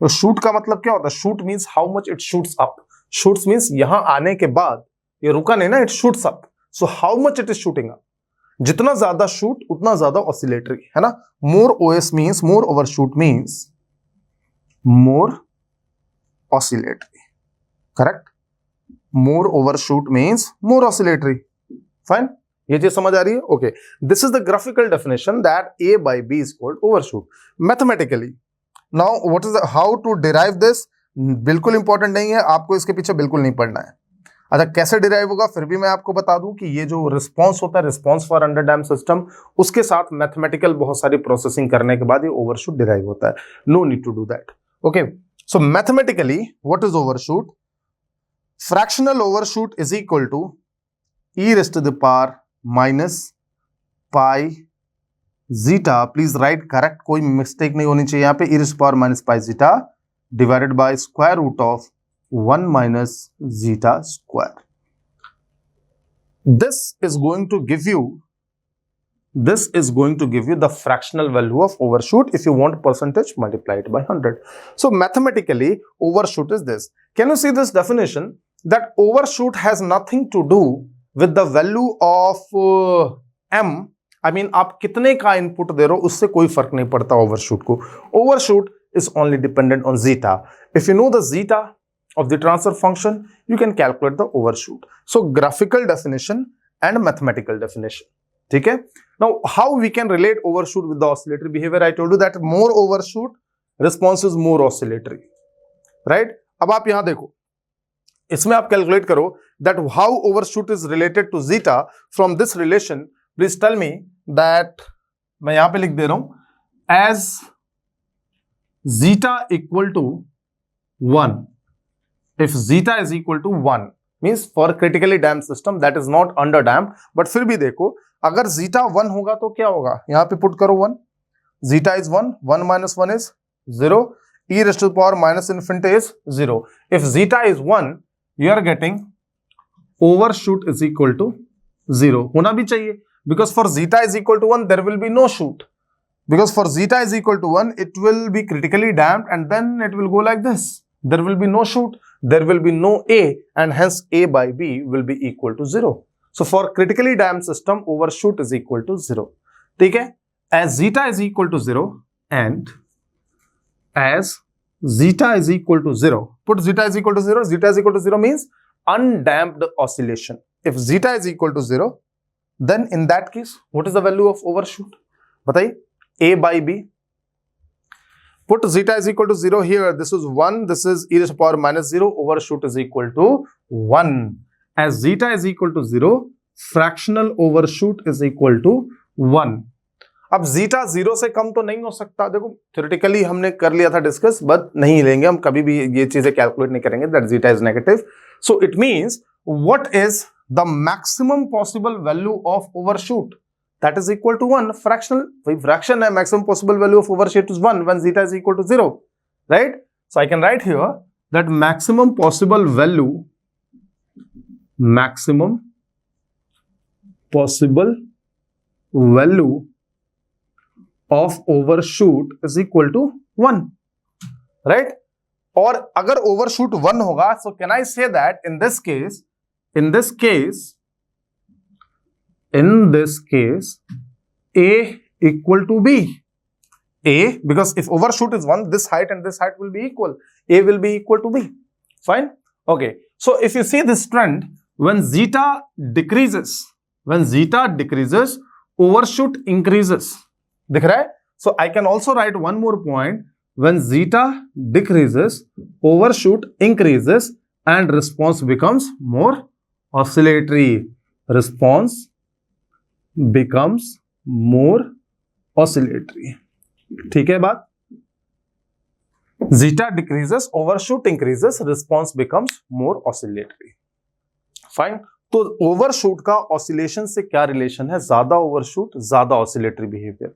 तो shoot का मतलब क्या होता है? Shoot means how much it shoots up. Shoots means यहां आने के बाद ये रुका नहीं ना, it shoots up. So how much it is shooting up. जितना ज्यादा शूट उतना ज्यादा ऑसिलेटरी, है ना. More OS means more overshoot means more oscillatory. Correct. More overshoot means more oscillatory. Fine. ये चीज समझ आ रही है? Okay. This is the graphical definition that A by B is called overshoot. Mathematically now what is how to derive this, बिल्कुल important नहीं है, आपको इसके पीछे बिल्कुल नहीं पढ़ना है. अच्छा, कैसे डिराइव होगा फिर भी मैं आपको बता दूं कि ये जो रिस्पॉन्स होता है, response for under dam system, उसके साथ मैथमेटिकल बहुत सारी प्रोसेसिंग करने के बाद ये ओवरशूट डिराइव होता है. No need to do that. Okay. So mathematically what is overshoot? Fractional overshoot is equal to e raised to the power minus pi zeta. Please write correct, कोई mistake नहीं होनी चाहिए यहाँ पे. e raised to the power minus pi zeta divided by square root of 1 minus zeta square. This is going to give you the fractional value of overshoot. If you want percentage, multiply it by 100. So mathematically overshoot is this. Can you see this definition that overshoot has nothing to do with the value of m. I mean आप कितने का input दे रहे हो उससे कोई फर्क नहीं पड़ता ओवरशूट को. Overshoot is only dependent on zeta. If you know the zeta of the transfer function, you can calculate the overshoot. So graphical definition and mathematical definition. ठीक है. Now how we can relate overshoot with the oscillatory behavior? I told you that more overshoot, response is more oscillatory. Right? अब आप यहां देखो, इसमें आप calculate करो that how overshoot is related to zeta. From this relation, please tell me that, मैं यहां पे लिख दे रहा हूं as zeta equal to 1. If zeta is equal to 1 means for critically damped system that is not under damped, but फिर भी देखो अगर zeta 1 होगा तो क्या होगा? यहां पे पुट करो 1. zeta is 1, 1 minus 1 is 0, e raised to the power minus infinity is 0. If zeta is 1, you are getting overshoot is equal to 0. होना भी चाहिए, because for zeta is equal to 1 there will be no shoot, because for zeta is equal to 1 it will be critically damped and then it will go like this. There will be no shoot, there will be no A, and hence A by B will be equal to 0. So for critically damped system overshoot is equal to 0. ठीक है. As zeta is equal to 0 and as zeta is equal to 0, put zeta is equal to 0. Zeta is equal to 0 means undamped oscillation. If zeta is equal to 0, then in that case what is the value of overshoot? बताइए. A by B. Put zeta is equal to 0 here. This is 1. This is e raised to the power minus 0. Overshoot is equal to 1. As zeta is equal to 0, fractional overshoot is equal to 1. अब zeta 0 से कम तो नहीं हो सकता. देखो theoretically हमने कर लिया था डिस्कस, बट नहीं लेंगे हम, कभी भी ये चीजें कैलकुलेट नहीं करेंगे. That zeta is negative. So it means what is the maximum possible value of overshoot? That is equal to 1. Fractional, fraction है, maximum possible value of overshoot is 1 when zeta is equal to 0, right? So I can write here that maximum possible value of overshoot is equal to 1, right? और अगर overshoot 1 होगा, so can I say that in this case A equal to B. A, because if overshoot is 1, this height and this height will be equal. A will be equal to B. Fine? Okay. So if you see this trend, when zeta decreases, overshoot increases. दिख रहा है? So I can also write one more point. When zeta decreases, overshoot increases and response becomes more oscillatory. Response becomes more oscillatory. ठीक है बात? Zeta decreases, overshoot increases, response becomes more oscillatory. Fine. तो overshoot का oscillation से क्या relation है? ज्यादा overshoot, ज्यादा oscillatory behaviour.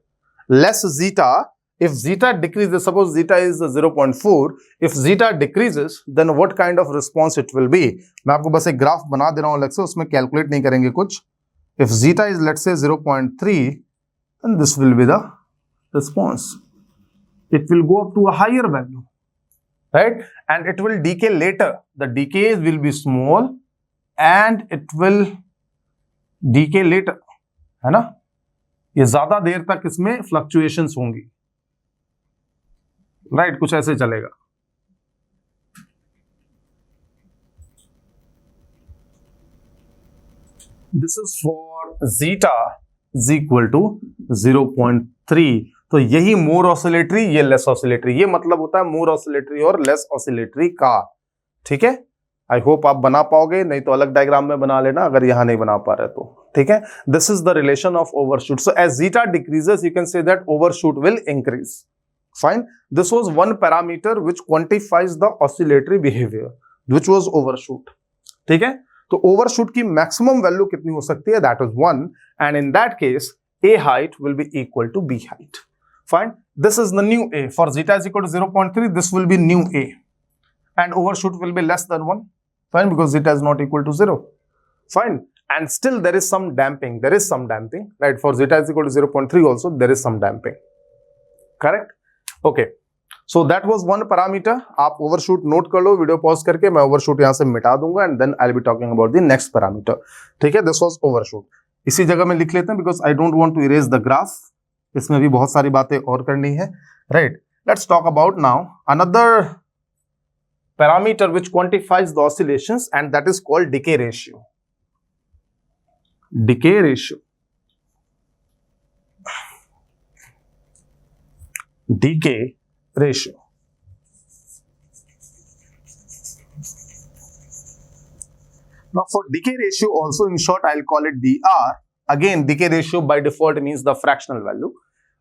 Less zeta, if zeta decreases, suppose zeta is 0.4, if zeta decreases, then what kind of response it will be? मैं आपको बस एक ग्राफ बना दे रहा हूं अलग से, उसमें कैलकुलेट नहीं करेंगे कुछ. If zeta is let's say 0.3, then this will be the response. It will go up to a higher value. right? And it will decay later. The decays will be small and it will decay later, है ना? ये ज्यादा देर तक इसमें fluctuations होंगी, right? कुछ ऐसे चलेगा. This is for zeta is equal to 0.3. तो यही मोर ऑसिलेटरी, ये लेस ऑसिलेटरी. ये मतलब होता है मोर ऑसिलेटरी और लेस ऑसिलेटरी का. ठीक है, आई होप आप बना पाओगे, नहीं तो अलग डायग्राम में बना लेना अगर यहां नहीं बना पा रहे तो. ठीक है, this is the relation of overshoot. So as zeta decreases you can say that overshoot will increase. Fine, this was one parameter which quantifies the oscillatory behaviour which was overshoot. ठीक है, तो ओवरशूट की maximum value कितनी हो सकती है? That is 1, and in that case a height will be equal to b height. Fine, this is the new a. For zeta is equal to 0.3, this will be new a, and overshoot will be less than 1. Fine, because zeta is not equal to 0. Fine, and still there is some damping. There is some damping, right? For zeta is equal to 0.3 also there is some damping. Correct? Okay. So that was one parameter. आप overshoot note कर लो video pause करके. मैं overshoot यहाँ से मिटा दूंगा and then I'll be talking about the next parameter. ठीक है, this was overshoot. इसी जगह में लिख लेते हैं because I don't want to erase the graph. इसमें भी बहुत सारी बातें और करनी है, right? Let's talk about now another parameter which quantifies the oscillations, and that is called decay ratio. Decay ratio. Decay ratio. Now for decay ratio also, in short I'll call it dr. Again, decay ratio by default means the fractional value.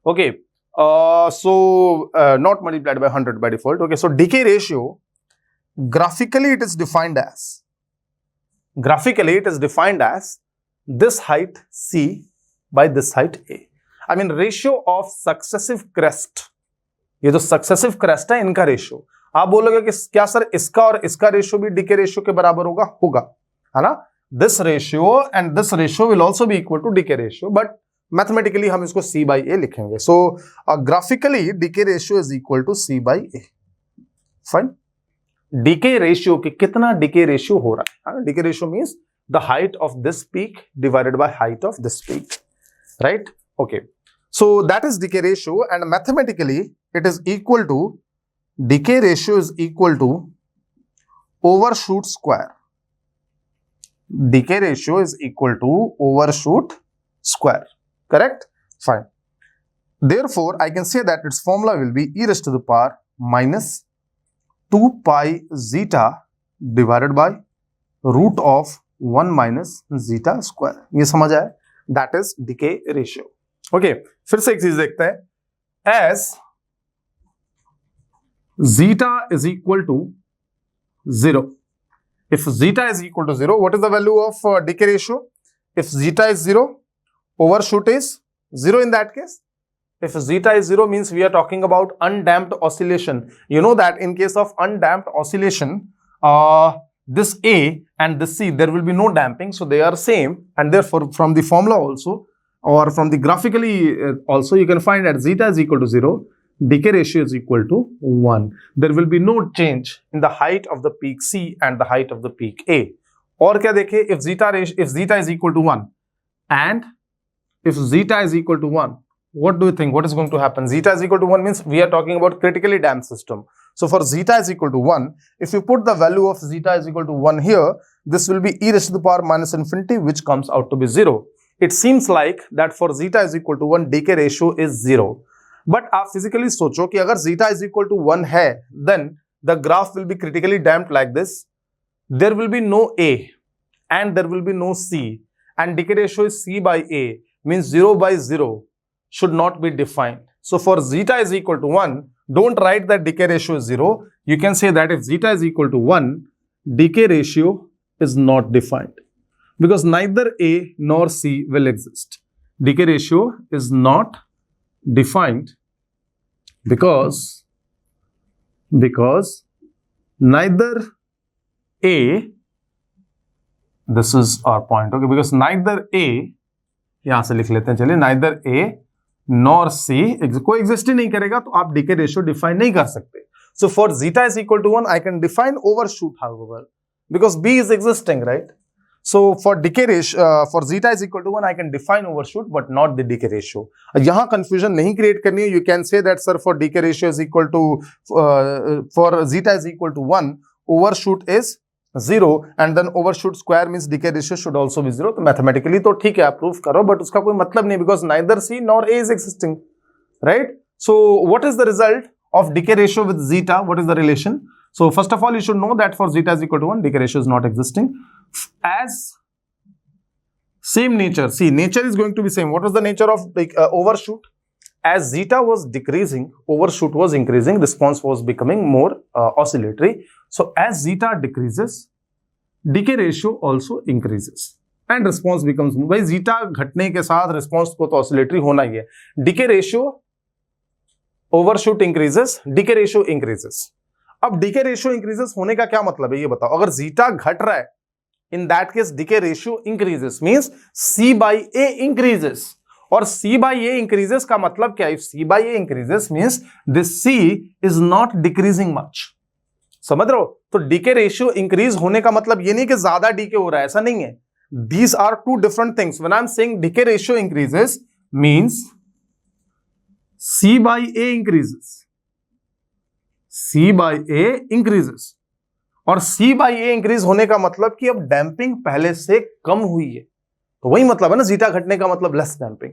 Okay, not multiplied by 100 by default. Okay, so decay ratio, graphically it is defined as this height c by this height a. I mean ratio of successive crest. ये जो successive crest है इनका ratio. आप बोलोगे कि क्या sir इसका और इसका रेशियो भी डिके रेशियो के बराबर होगा, है ना? This ratio and this ratio will also be equal to decay ratio, but mathematically हम इसको c बाई ए लिखेंगे. So graphically decay ratio is equal to c by a. Fine, decay ratio की कितना डिके रेशियो हो रहा है? Decay ratio means the height of this peak divided by height of this peak, right? Okay, so that is decay ratio, and mathematically it is equal to, decay ratio is equal to overshoot square. Decay ratio is equal to overshoot square. Correct? Fine. Therefore, I can say that its formula will be e raised to the power minus 2 pi zeta divided by root of 1 minus zeta square. ये समझ आया? That is decay ratio. Okay. फिर से एक चीज देखते हैं. As zeta is equal to 0. If zeta is equal to 0, what is the value of decay ratio? If zeta is 0, overshoot is 0 in that case. If zeta is 0 means we are talking about undamped oscillation. You know that in case of undamped oscillation, this A and this C, there will be no damping, so they are same, and therefore from the formula also, or from the graphically also, you can find that zeta is equal to 0. Decay ratio is equal to 1. There will be no change in the height of the peak C and the height of the peak A. और क्या देखें, if zeta is equal to 1 and if zeta is equal to 1, what do you think? What is going to happen? Zeta is equal to 1 means we are talking about critically damped system. So for zeta is equal to 1, if you put the value of zeta is equal to 1 here, this will be e raised to the power minus infinity, which comes out to be 0. It seems like that for zeta is equal to 1, decay ratio is 0. But आप physically सोचो कि अगर zeta is equal to 1 है, then the graph will be critically damped like this. There will be no a and there will be no c, and decay ratio is c by a, means 0 by 0 should not be defined. So for zeta is equal to 1, don't write that decay ratio is 0. You can say that if zeta is equal to 1, decay ratio is not defined, because neither A nor C will exist. Decay ratio is not defined because neither A, this is our point, okay, because neither A, यहां से लिख लेते हैं, चलिए, neither A nor C कोई exist ही नहीं करेगा, तो आप डिके रेशियो डिफाइन नहीं कर सकते. So for zeta is equal to 1, I can define overshoot, however, because B is existing, right? So for decay ratio, for zeta is equal to 1, I can define overshoot, but not the decay ratio. यहाँ confusion नहीं create करनी है. You can say that, sir, for decay ratio is equal to, for zeta is equal to 1, overshoot is 0, and then overshoot square means decay ratio should also be 0. तो mathematically तो ठीक है, आप proof करो, but उसका कोई मतलब नहीं, because neither C nor A is existing, right? So what is the result of decay ratio with zeta? What is the relation? So first of all, you should know that for zeta is equal to 1, decay ratio is not existing. As same nature, see, nature is going to be same. What was the nature of overshoot? As zeta was decreasing, overshoot was increasing, response was becoming more oscillatory. So as zeta decreases, decay ratio also increases and response becomes more. भाई zeta घटने के साथ response को तो oscillatory होना ही है. Decay ratio, overshoot increases, decay ratio increases. अब decay ratio increases होने का क्या मतलब है ये बताओ. अगर zeta घट रहा है, in that case decay ratio increases, means C by A increases. और C by A increases का मतलब क्या है? If C by A increases means this C is not decreasing much. समझ रहे हो? तो decay ratio increase होने का मतलब ये नहीं कि ज्यादा decay हो रहा है, ऐसा नहीं है. These are two different things. When I'm saying decay ratio increases means C by A increases. C by A increases. और C by A increase होने का मतलब कि अब डैम्पिंग पहले से कम हुई है. तो वही मतलब है ना, जीटा घटने का मतलब less damping,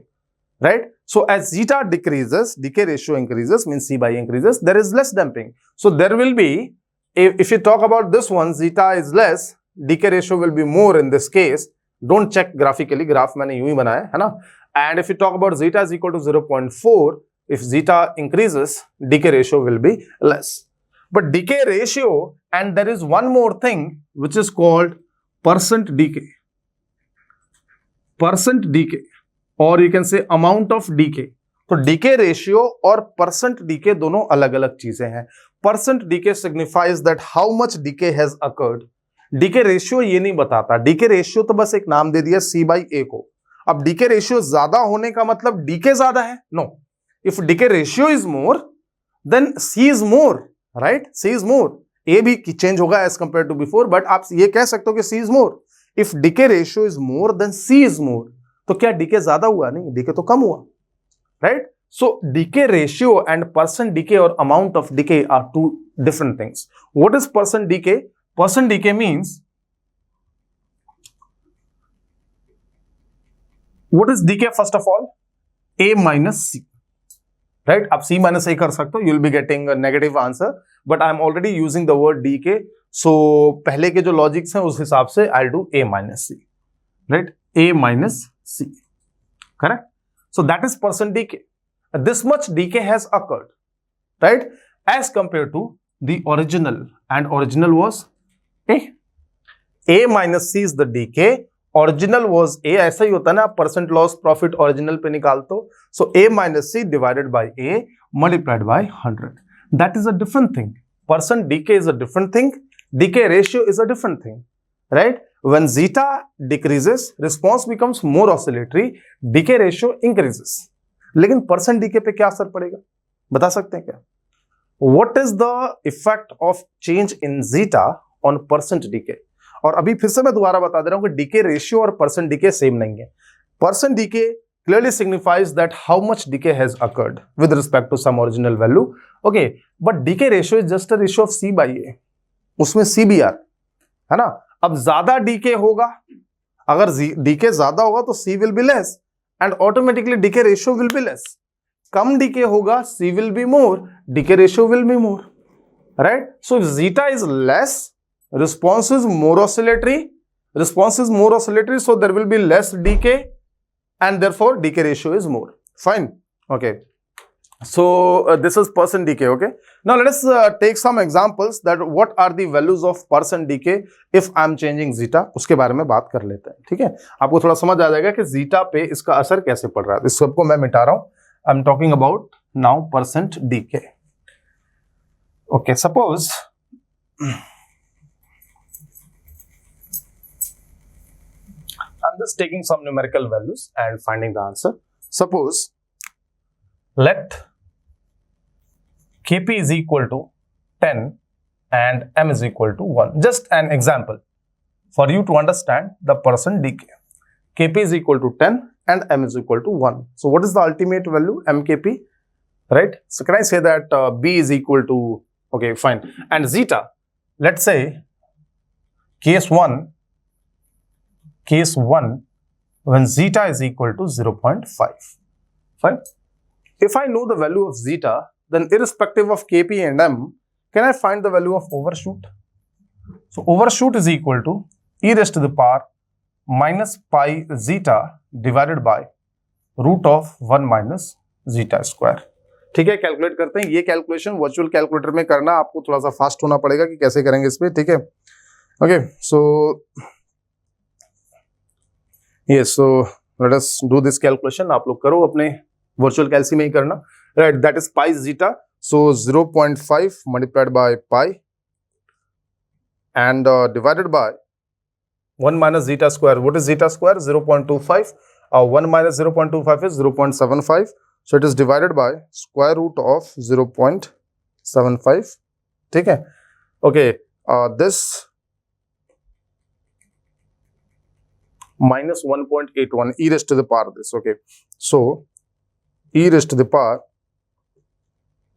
right? So as zeta decreases, decay ratio increases means C by A increases, there is less damping. So there will be, if you talk about this one, zeta is less, decay ratio will be more in this case. Don't check graphically, graph मैंने यूं ही बनाया है ना. And if you talk about zeta is equal to 0.4, if zeta increases, decay ratio will be less. But decay ratio, and there is one more thing which is called percent decay. Percent decay, or you can say amount of decay. तो decay ratio और percent decay दोनों अलग अलग चीजें हैं. Percent decay signifies that how much decay has occurred. Decay ratio ये नहीं बताता. Decay ratio तो बस एक नाम दे दिया C by A को. अब decay ratio ज्यादा होने का मतलब decay ज्यादा है? No. If decay ratio is more, then C is more, right? C is more. A भी change होगा as compared to before, but आप ये कह सकते हो कि C is more. If decay ratio is more, then C is more. तो क्या decay ज्यादा हुआ? नहीं, decay तो कम हुआ, right? So decay ratio and percent decay or amount of decay are two different things. What is percent decay? Percent decay means, what is decay first of all? A minus C, right? आप C minus A कर सकते हो, you will be getting a negative answer, but I am already using the word decay. So पहले के जो logics हैं उस हिसाब से I'll do A minus C, right? A minus C, correct? So that is percent decay. This much decay has occurred, right? As compared to the original, and original was A. A minus C is the decay. Original was A. ऐसा ही होता है ना, percent loss profit original पे निकाल तो. So A minus C divided by A multiplied by 100. That is a different thing. Percent decay is a different thing. Decay ratio is a different thing, right? When zeta decreases, response becomes more oscillatory, decay ratio increases. लेकिन percent decay पे क्या असर पड़ेगा बता सकते हैं क्या? What is the effect of change in zeta on percent decay? और अभी फिर से मैं दोबारा बता दे रहा हूं कि decay ratio और percent decay सेम नहीं है. Percent decay clearly signifies that how much decay has occurred with respect to some original value. Okay, but decay ratio is just a ratio of C by A. उसमें CBR है ना. अब ज्यादा DK होगा, अगर DK ज्यादा होगा तो C will be less and automatically decay ratio will be less. कम डीके होगा, C will be more, decay ratio will be more, right? So if zeta is less, response is more oscillatory. Response is more oscillatory, so there will be less decay, and therefore decay ratio is more. Fine, okay. So this is percent decay, okay. Now let us take some examples that what are the values of percent decay if I am changing zeta. उसके बारे में बात कर लेते हैं, ठीक है. आपको थोड़ा समझ आ जाएगा कि zeta पे इसका असर कैसे पड़ रहा है. इस सबको मैं मिटा रहा हूँ. I am talking about now percent decay. Okay, suppose I'm just taking some numerical values and finding the answer. Suppose let Kp is equal to 10 and m is equal to 1. Just an example for you to understand the percent decay. Kp is equal to 10 and m is equal to 1. So what is the ultimate value? mkp, right? So can I say that b is equal to, okay, fine. And zeta, let's say case 1, when zeta is equal to 0.5. Fine. If I know the value of zeta, then irrespective of kp and m, can I find the value of overshoot? So overshoot is equal to e raised to the power minus pi zeta divided by root of 1 minus zeta square. ठीक है, calculate करते हैं. ये calculation virtual calculator में करना, आपको थोड़ा सा फास्ट होना पड़ेगा कि कैसे करेंगे इस पे. ठीक है, okay. So yes, so let us do this calculation. आप लोग करो, अपने वर्चुअल कैलसी में ही करना, right? That is pi zeta. So 0.5 multiplied by pi and divided by 1 minus zeta square. What is zeta square? 0.25. 1 minus 0.25 is 0.75. So it is divided by square root of 0.75. ठीक है? Okay. This minus 1.81 e raised to the power this. Okay. So e raised to the power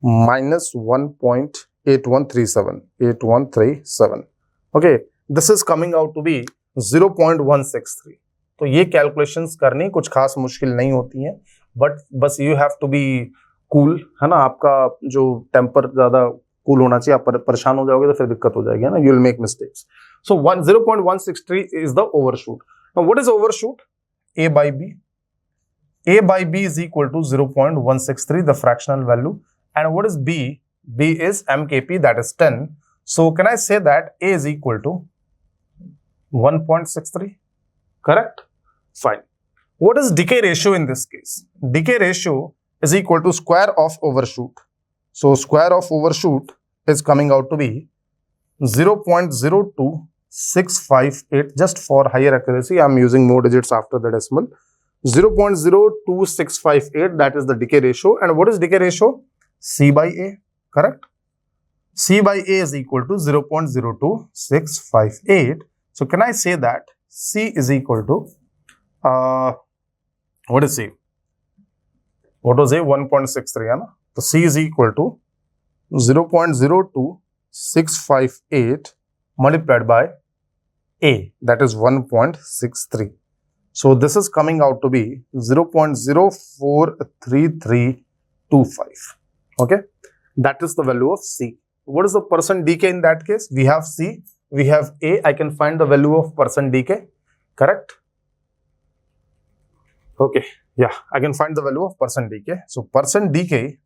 minus 1.8137. Okay, this is coming out to be 0.163. तो ये calculations करनी कुछ खास मुश्किल नहीं होती हैं, बट बस you have to be cool, है ना? आपका जो टेम्पर ज्यादा कूल होना चाहिए. आप परेशान हो जाओगे तो फिर दिक्कत हो जाएगी, है ना? You will make mistakes. So 0.163 is the overshoot. Now what is overshoot? a by b. a by b is equal to 0.163, the fractional value. And what is b? b is mkp, that is 10. So can I say that a is equal to 1.63? Correct? Fine. What is decay ratio in this case? Decay ratio is equal to square of overshoot. So square of overshoot is coming out to be 0.02658. Just for higher accuracy, I am using more digits after the decimal. 0.02658, that is the decay ratio. And what is decay ratio? C by A, correct? C by A is equal to 0.02658. So can I say that C is equal to, what is C? What was A? 1.63, है ना? So C is equal to 0.02658 multiplied by A, that is 1.63. So this is coming out to be 0.043325. Okay, that is the value of C. What is the percent decay in that case? We have C, we have A. I can find the value of percent decay, correct? Okay, yeah, I can find the value of percent decay. So percent decay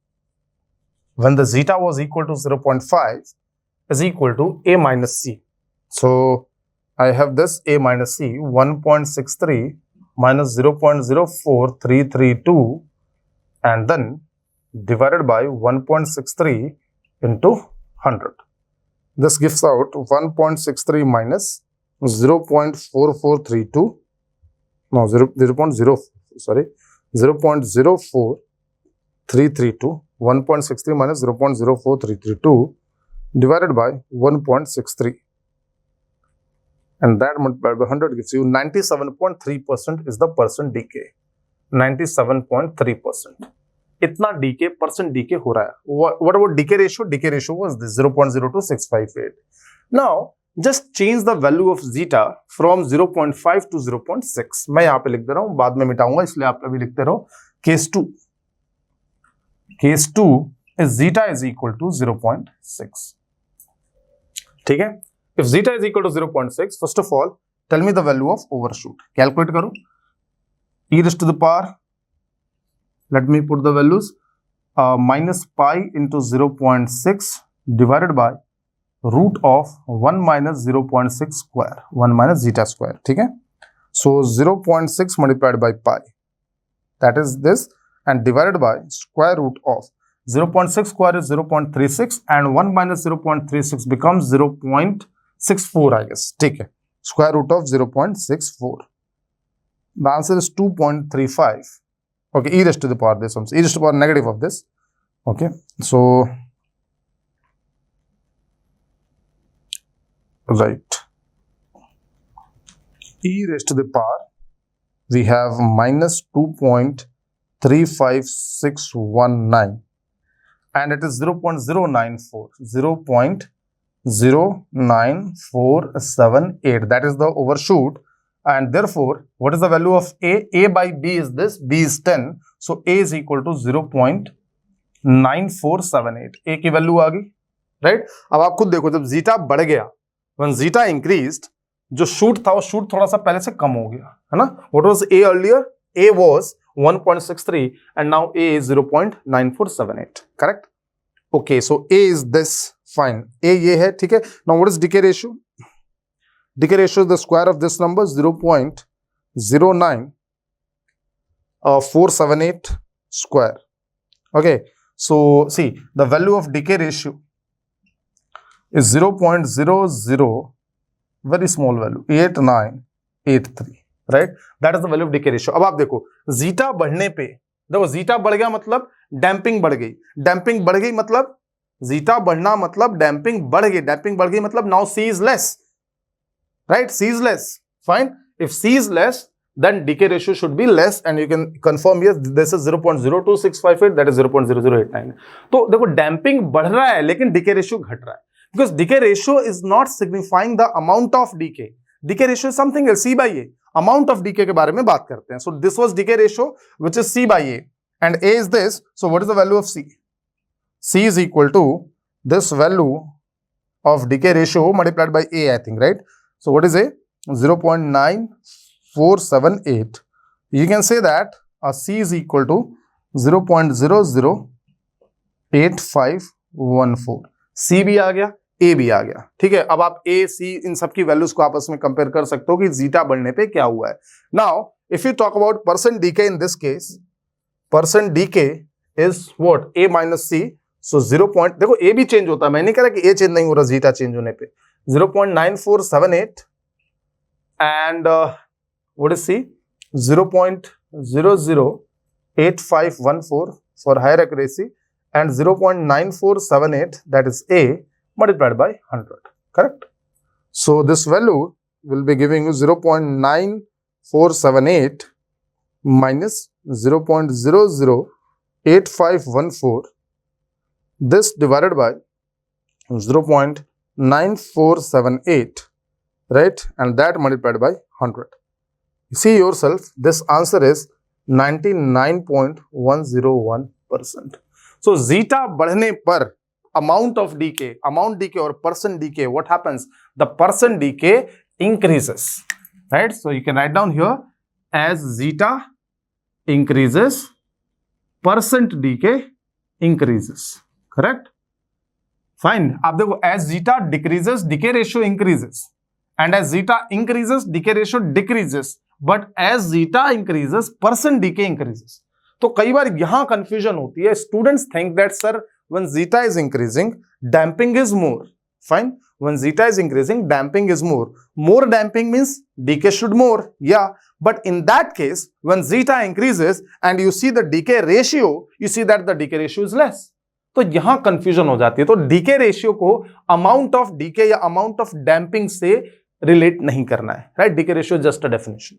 when the zeta was equal to 0.5 is equal to A minus C. So I have this A minus C, 1.63 minus 0.04332 and then divided by 1.63 into 100. This gives out 1.63 minus 0.4432. No, 0.04332. 1.63 minus 0.04332 divided by 1.63. And that multiplied by 100 gives you 97.3% is the percent decay. 97.3%. इतना DK, percent DK हो रहा है. What about decay ratio? Decay ratio was this 0.02658. Now just change the value of zeta from 0.5 to 0.6. मैं यहाँ पे लिख दे रहा हूँ, बाद में मिटाऊंगा, इसलिए आप अभी लिखते रहो. Case 2. Case 2 is zeta is equal to 0.6. ठीक है? If zeta is equal to 0.6, first of all, tell me the value of overshoot. Calculate करो. E raised to the power. Let me put the values. Minus pi into 0.6 divided by root of 1 minus 0.6 square. 1 minus zeta square. ठीक है? So 0.6 multiplied by pi. That is this. And divided by square root of 0.6 square is 0.36 and 1 minus 0.36 becomes 0.64, I guess. ठीक है? Square root of 0.64. The answer is 2.35. Okay, e raised to the power this one. E raised to the power negative of this. Okay, so right, e raised to the power, we have minus 2.35619 and it is 0.094, 0.09478. That is the overshoot, and therefore what is the value of a? A by b is this, b is 10, so a is equal to 0.9478. a की value आ गई, right? अब आप खुद देखो, जब zeta बढ़ गया, when zeta increased, जो शूट था वो शूट थोड़ा सा पहले से कम हो गया, है ना? What was a earlier? a was 1.63 and now a is 0.9478, correct? Okay, so a is this, fine. a ये है, ठीक है? Now what is decay ratio? Decay ratio is the square of this number, 0.09478 square. Okay, so see, the value of decay ratio is 0.00, very small value, 8983, right? That is the value of decay ratio. अब आप देखो, zeta बढ़ने पे, देखो zeta बढ़ गया मतलब damping बढ़ गई, डैम्पिंग बढ़ गई मतलब जीटा बढ़ना मतलब डैम्पिंग बढ़ गई, डैम्पिंग बढ़ गई मतलब now C is less, right? C is less, fine. If C is less, then decay ratio should be less, and you can confirm yes, this is 0.02658, that is 0.0089. तो देखो damping बढ़ रहा है लेकिन decay ratio घट रहा है, because decay ratio is not signifying the amount of decay. Decay ratio is something else, C by A. Amount of decay के बारे में बात करते हैं. So this was decay ratio which is C by A, and A is this. So what is the value of C? C is equal to this value of decay ratio multiplied by A, I think, right? So what is A? 0.9478. You can say that C is equal to 0.008514. C भी आ गया, A भी आ गया, ठीक है? अब आप A, C इन सब की वैल्यूज को आपस में कंपेयर कर सकते हो कि जीटा बढ़ने पे क्या हुआ है. Now if you talk about percent decay in this case, percent decay is what? A minus C. So 0. देखो A भी चेंज होता है, मैं नहीं कह रहा कि A चेंज नहीं हो रहा जीटा चेंज होने पे. 0.9478 and what is C? 0.008514 for higher accuracy, and 0.9478, that is A, multiplied by 100, correct? So this value will be giving you 0.9478 minus 0.008514, this divided by 0.9478, right? And that multiplied by 100. See yourself, this answer is 99.101%. So zeta बढ़ने पर amount of decay, amount decay or percent decay, what happens? The percent decay increases, right? So you can write down here, as zeta increases, percent decay increases, correct? Fine. अब देखो, as zeta decreases, decay ratio increases, and as zeta increases, decay ratio decreases, but as zeta increases, percent decay increases. तो कई बार यहां confusion होती है. Students think that sir, when zeta is increasing, damping is more. Fine. When zeta is increasing, damping is more. More damping means decay should more. Yeah. But in that case, when zeta increases and you see the decay ratio, you see that the decay ratio is less. तो यहां confusion हो जाती है. तो decay ratio को amount of decay या amount of damping से relate नहीं करना है, right? Decay ratio just a definition.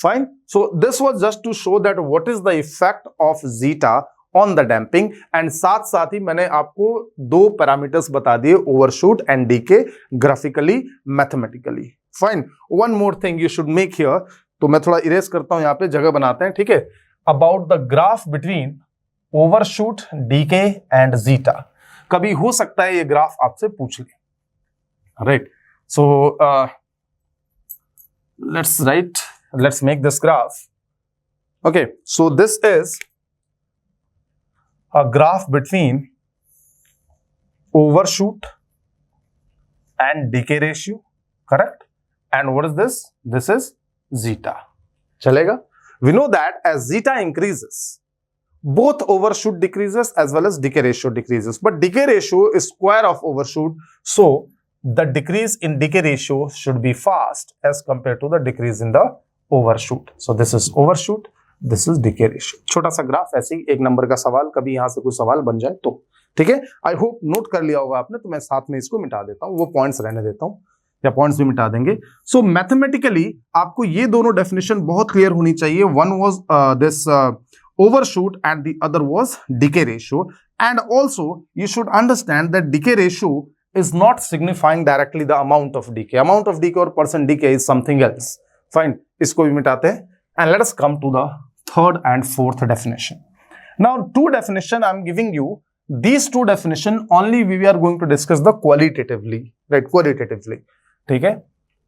Fine. So this was just to show that what is the effect of zeta on the damping, and साथ साथ ही मैंने आपको दो पैरामीटर्स बता दिए, overshoot and decay, graphically, mathematically. Fine. One more thing you should make here, तो मैं थोड़ा इरेज करता हूं, यहां पे जगह बनाते हैं, ठीक है? About the graph between overshoot, decay and zeta. कभी हो सकता है ये ग्राफ आपसे पूछ ले, right? So let's make this graph. Okay, so this is a graph between overshoot and decay ratio, correct? And what is this? This is zeta. चलेगा? We know that as zeta increases, both overshoot decreases as well as decay ratio decreases, but decay ratio is square of overshoot, so the decrease in decay ratio should be fast as compared to the decrease in the overshoot. So this is overshoot, this is decay ratio. छोटा सा graph, ऐसे ही एक number का सवाल, कभी यहां से कोई सवाल बन जाए तो, ठीक है? आई होप नोट कर लिया होगा आपने, तो मैं साथ में इसको मिटा देता हूं, वो पॉइंट्स रहने देता हूं. या पॉइंट्स भी मिटा देंगे। सो मैथमेटिकली आपको ये दोनों डेफिनेशन बहुत क्लियर होनी चाहिए। One was this overshoot and the other was decay ratio, and also you should understand that decay ratio is not signifying directly the amount of decay or percent decay is something else. Fine, इसको भी मिटाते हैं and let us come to the third and fourth definition. Now two definition I'm giving you, these two definition only we are going to discuss the qualitatively, right? Qualitatively, ठीक है।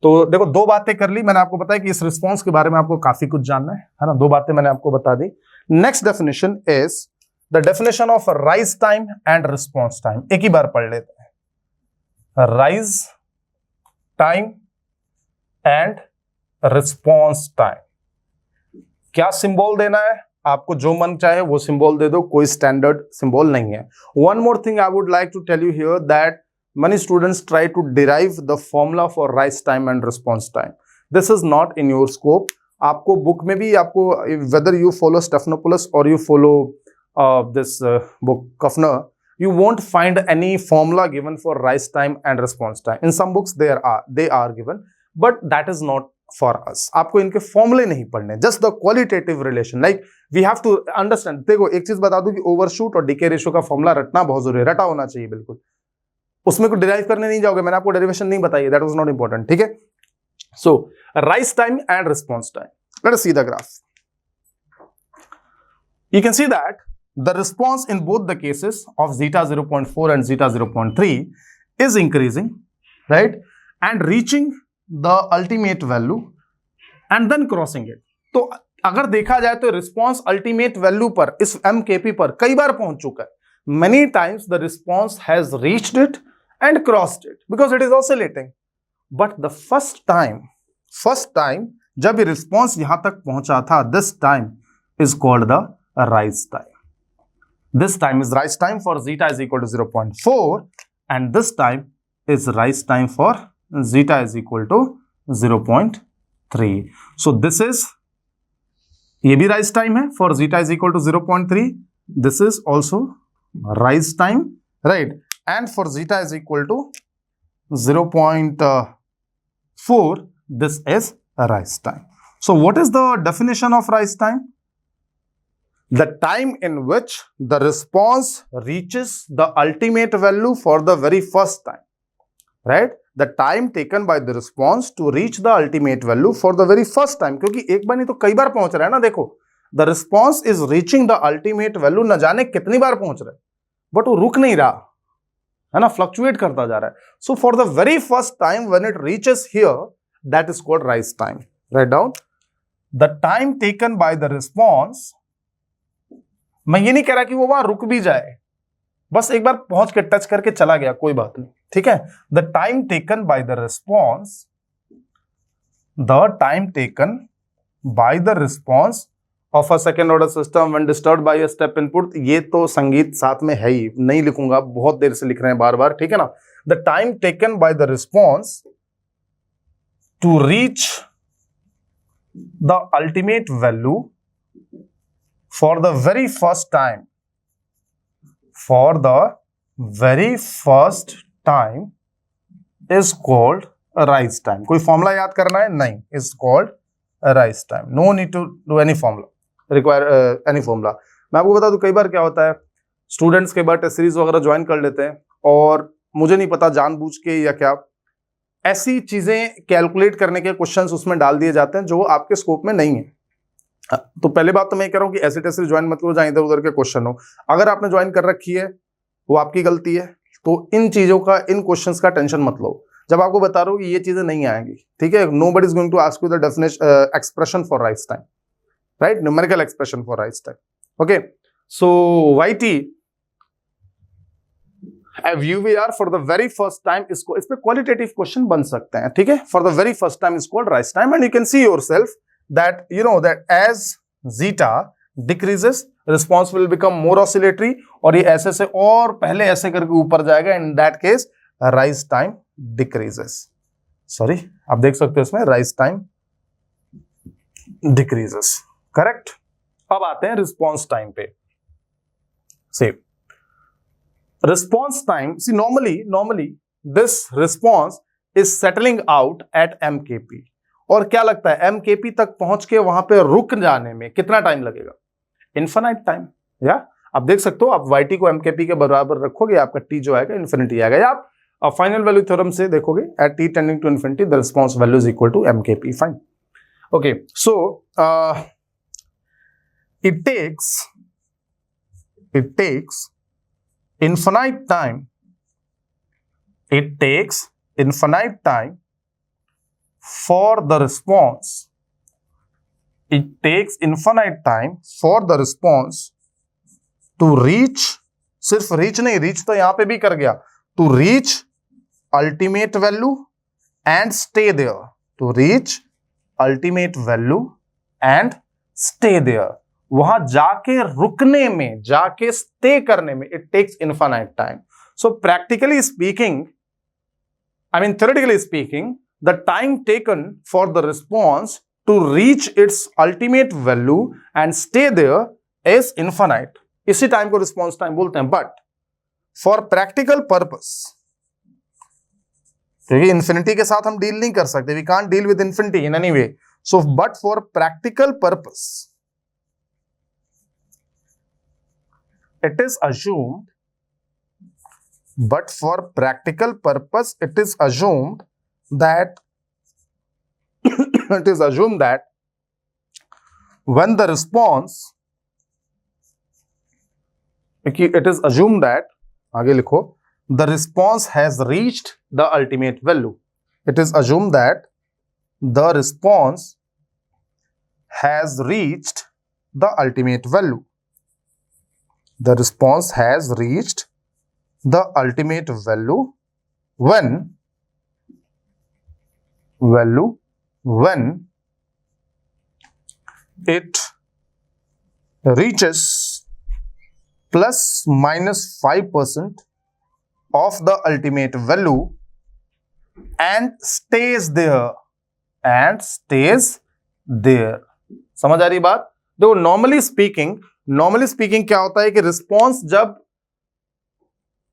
तो देखो दो बातें कर ली मैंने, आपको बताया कि इस रिस्पॉन्स के बारे में आपको काफी कुछ जानना है ना, दो बातें मैंने आपको बता दी। Next definition is the definition of rise time and response time. एक ही बार पढ़ लेते हैं, rise time and response time. क्या सिंबल देना है आपको, जो मन चाहे वो सिंबल दे दो, कोई स्टैंडर्ड सिंबल नहीं है। One more thing I would like to tell you here that many students try to derive the formula for rise time and response time. This is not in your scope. आपको book में भी आपको whether you follow Stephanopoulos or you follow this book Kafner, you won't find any formula given for rise time and response time. In some books they are given, but that is not for us. आपको इनके फॉर्मूले नहीं पढ़ने, just the qualitative relation. Like we have to understand. देखो एक चीज बता दूं कि ओवरशूट और डिके रेशियो का फॉर्मूला रटना बहुत जरूरी है, रटा होना चाहिए बिल्कुल। उसमें को डिराइव करने नहीं जाओगे, मैंने आपको डेरिवेशन नहीं बताई, दैट वाज नॉट इंपॉर्टेंट, ठीक है। So rise time and response time, let us see the graph. You can see that the response in both the cases of zeta 0.4 and zeta 0.3 is increasing, right, and reaching the ultimate value and then crossing it. तो अगर देखा जाए तो response ultimate value पर, इस MKP पर कई बार पहुंच चुका है। Many times the response has reached it and crossed it because it is oscillating. But the first time जब ये response यहां तक पहुंचा था, this time is called the rise time. This time is rise time for zeta is equal to 0.4 and this time is rise time for zeta is equal to 0.3. So this is, ये भी rise time है for zeta is equal to 0.3. This is also rise time, right, and for zeta is equal to 0.4, this is a rise time. So what is the definition of rise time? The time in which the response reaches the ultimate value for the very first time, right? The time taken by the response to reach the ultimate value for the very first time, क्योंकि एक बार नहीं तो कई बार पहुंच रहा है ना। देखो the response is reaching the ultimate value, न जाने कितनी बार पहुंच रहा है, बट वो रुक नहीं रहा है ना, फ्लक्चुएट करता जा रहा है। So for the very first time when it reaches here, that is called rise time. Write down the time taken by the response. मैं ये नहीं कह रहा कि वो वहां रुक भी जाए, बस एक बार पहुंच के टच करके चला गया, कोई बात नहीं, ठीक है। The time taken by the response, the time taken by the response of a second order system when disturbed by a step input. ये तो संगीत साथ में है ही, नहीं लिखूंगा, बहुत देर से लिख रहे हैं बार बार, ठीक है ना। The time taken by the response to reach the ultimate value for the very first time, for the very first time is called rise time. कोई फॉर्मूला याद करना है? नहीं, is called rise time. No need to do any formula, require any formula. मैं आपको बता दूं कई बार क्या होता है, स्टूडेंट्स कई बार टेस्ट सीरीज वगैरह ज्वाइन कर लेते हैं और मुझे नहीं पता जानबूझ के या क्या, ऐसी चीजें कैलकुलेट करने के क्वेश्चंस उसमें डाल दिए जाते हैं जो आपके स्कोप में नहीं है। तो पहले बात तो मैं कह रहा हूं कि ऐसे टेस्ट सीरीज ज्वाइन मत करो जहां इधर उधर के क्वेश्चन हो। अगर आपने ज्वाइन कर रखी है वो आपकी गलती है, तो इन चीजों का, इन क्वेश्चंस का टेंशन मत लो जब आपको बता रहा हूं कि ये चीजें नहीं आएंगी, ठीक है। Nobody is going to ask you the definition expression for rise time, right, numerical expression for rise time. Okay, so YT UVR for the very first time इस पे qualitative question बन सकते हैं, ठीक है। For the very first time is called rise time, and you can see yourself that you know that as zeta decreases, response will become more oscillatory, और ये ऐसे से और पहले ऐसे करके ऊपर जाएगा, in that case rise time decreases. Sorry, आप देख सकते हो इसमें rise time decreases. करेक्ट। अब आते हैं रिस्पॉन्स टाइम पे। Say response time, see normally this response is settling out at MKP. और क्या लगता है MKP तक पहुंच के वहां पे रुक जाने में कितना टाइम लगेगा? Infinite time. या आप देख सकते हो, आप yt को MKP के बराबर रखोगे, आपका t जो आएगा इन्फिनिटी आएगा। या आप फाइनल वैल्यू थ्योरम से देखोगे, at t tending to infinity the response value is equal to MKP। Fine, okay. So it takes infinite time, it takes infinite time for the response, it takes infinite time for the response to reach, सिर्फ reach नहीं, reach तो यहां पे भी कर गया, to reach ultimate value and stay there, to reach ultimate value and stay there, वहां जाके रुकने में, जाके स्टे करने में it takes infinite time. So practically speaking, I mean theoretically speaking, the time taken for the response to reach its ultimate value and stay there is infinite. इसी time को response time बोलते हैं। But for practical purpose, क्योंकि infinity के साथ हम deal नहीं कर सकते, we can't deal with infinity in any way, so but for practical purpose it is assumed, but for practical purpose it is assumed that it is assumed that when the response, it is assumed that, आगे लिखो, the response has reached the ultimate value, it is assumed that the response has reached the ultimate value, the response has reached the ultimate value when it reaches plus minus 5% of the ultimate value and stays there, समझ आ रही बात? देखो, normally speaking क्या होता है कि response जब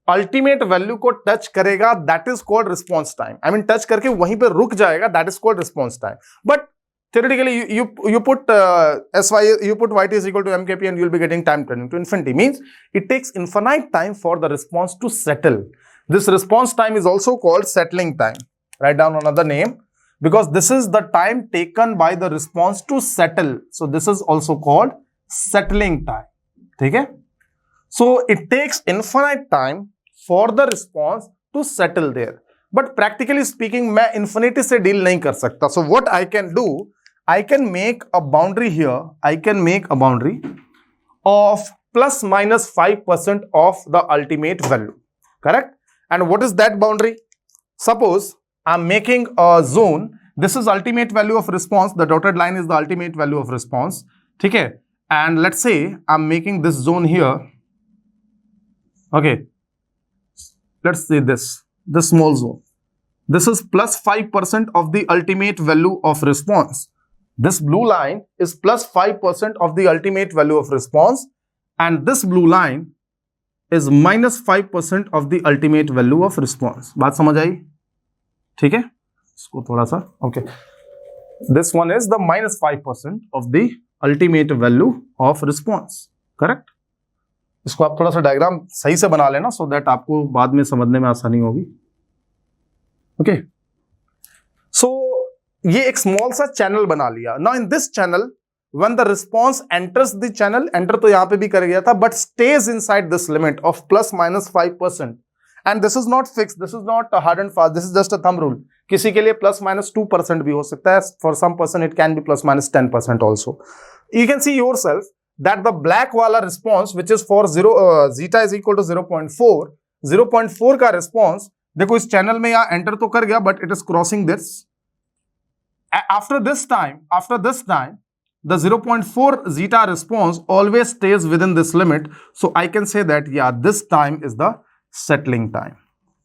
अल्टीमेट वैल्यू को टच करेगा that is called response time. I mean touch करके वहीं पे रुक जाएगा, that is called response time. But theoretically you put yt is equal to MKP and you'll be getting time tending to infinity, means it takes infinite time for the response to settle. This response time is also called settling time. Write down another name, because this is the time taken by the response to settle, so this is also called settling time. ठीक है? So it takes infinite time for the response to settle there. But practically speaking, मैं infinity से deal नहीं कर सकता. So what I can do, I can make a boundary here. I can make a boundary of plus minus 5% of the ultimate value. Correct? And what is that boundary? Suppose I'm making a zone. This is ultimate value of response. The dotted line is the ultimate value of response. ठीक है? And let's say I'm making this zone here. Okay. Let's say this small zone. This is plus 5% of the ultimate value of response. This blue line is plus 5% of the ultimate value of response, and this blue line is minus 5% of the ultimate value of response. बात समझ आई? ठीक है? इसको थोड़ा सा, okay. This one is the minus 5% of the ultimate value of response. Correct? इसको आप थोड़ा सा डायग्राम सही से बना लेना, so that आपको बाद में समझने में आसानी होगी. ओके, सो ये एक स्मॉल सा चैनल बना लिया. Now in this channel when the response enters the channel, enter तो यहां पे भी कर गया था, but stage inside this limit of plus minus 5%. And this is not fix, this is not hard and fast, this is just a thumb rule. किसी के लिए प्लस माइनस 2% भी हो सकता है, for some person it can be plus minus 10% also. You can see yourself that the black वाला response which is for zeta is equal to 0.4 का response, देखो इस चैनल में यहां एंटर तो कर गया, but it is crossing this. After this time the 0.4 zeta response always stays within this limit, so I can say that yeah, this time is the settling time.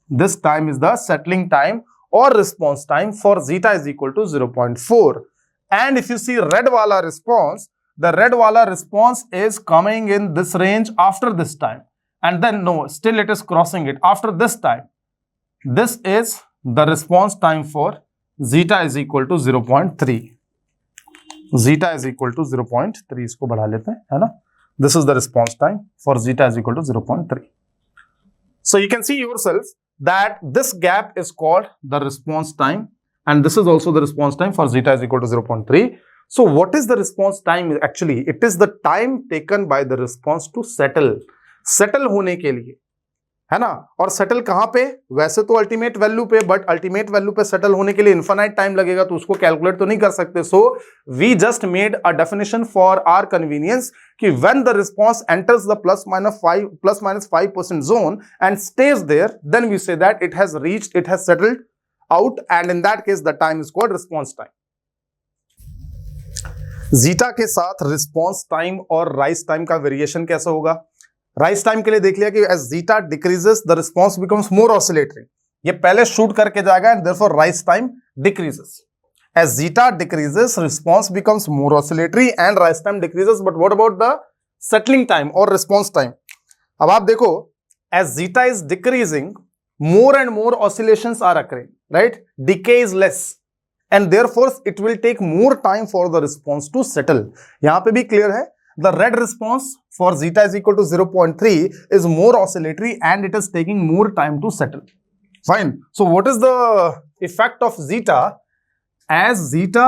This time is the settling time or response time for zeta is equal to 0.4. And if you see red wala response, the red wala response is coming in this range after this time, and then no, still it is crossing it after this time. This is the response time for zeta is equal to 0.3, zeta is equal to 0.3, इसको बढ़ा लेते हैं, है ना. This is the response time for zeta is equal to 0.3. So you can see yourself that this gap is called the response time, and this is also the response time for zeta is equal to 0.3. So what is the response time actually? It is the time taken by the response to settle होने के लिए, है ना. और settle कहां पे? वैसे तो अल्टीमेट वैल्यू पे, बट अल्टीमेट वैल्यू पे सेटल होने के लिए इनफाइनाइट टाइम लगेगा, तो उसको कैलकुलेट तो नहीं कर सकते. So we just made a definition for our convenience कि when the response enters the +-5% zone and stays there, then we say that it has reached, it has settled out, and in that case the time is called response time. Zeta के साथ response time और rise time का variation कैसे होगा? Rise time के लिए देख लिया कि as zeta decreases the response becomes more oscillatory, ये पहले शूट करके जाएगा and therefore rise time decreases. As zeta decreases response becomes more oscillatory and rise time decreases. But what about the settling time और response time? अब आप देखो, as zeta is decreasing, more and more oscillations are occurring, right. Decay is less and therefore it will take more time for the response to settle. यहां पे भी clear है, the red response for zeta is equal to 0.3 is more oscillatory and it is taking more time to settle. Fine. So what is the effect of zeta? As zeta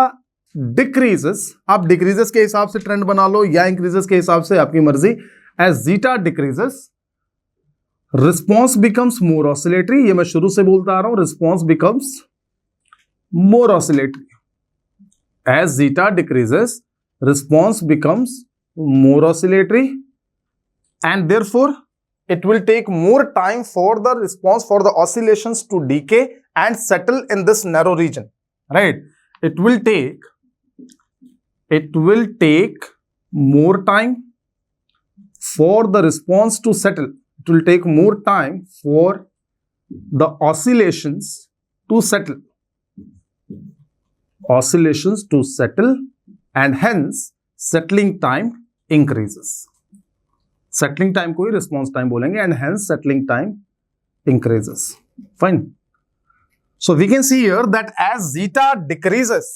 decreases, आप decreases के हिसाब से trend बना लो या increases के हिसाब से, आपकी मर्जी. As zeta decreases, response becomes more oscillatory. ये मैं शुरू से बोलता आ रहा हूं, response becomes more oscillatory. As zeta decreases, response becomes more oscillatory, and therefore it will take more time for the response, for the oscillations to decay and settle in this narrow region, right. It will take more time for the response to settle. It will take more time for the oscillations to settle, and hence settling time increases. Settling time को ही response time बोलेंगे, and hence settling time increases. Fine. So we can see here that as zeta decreases,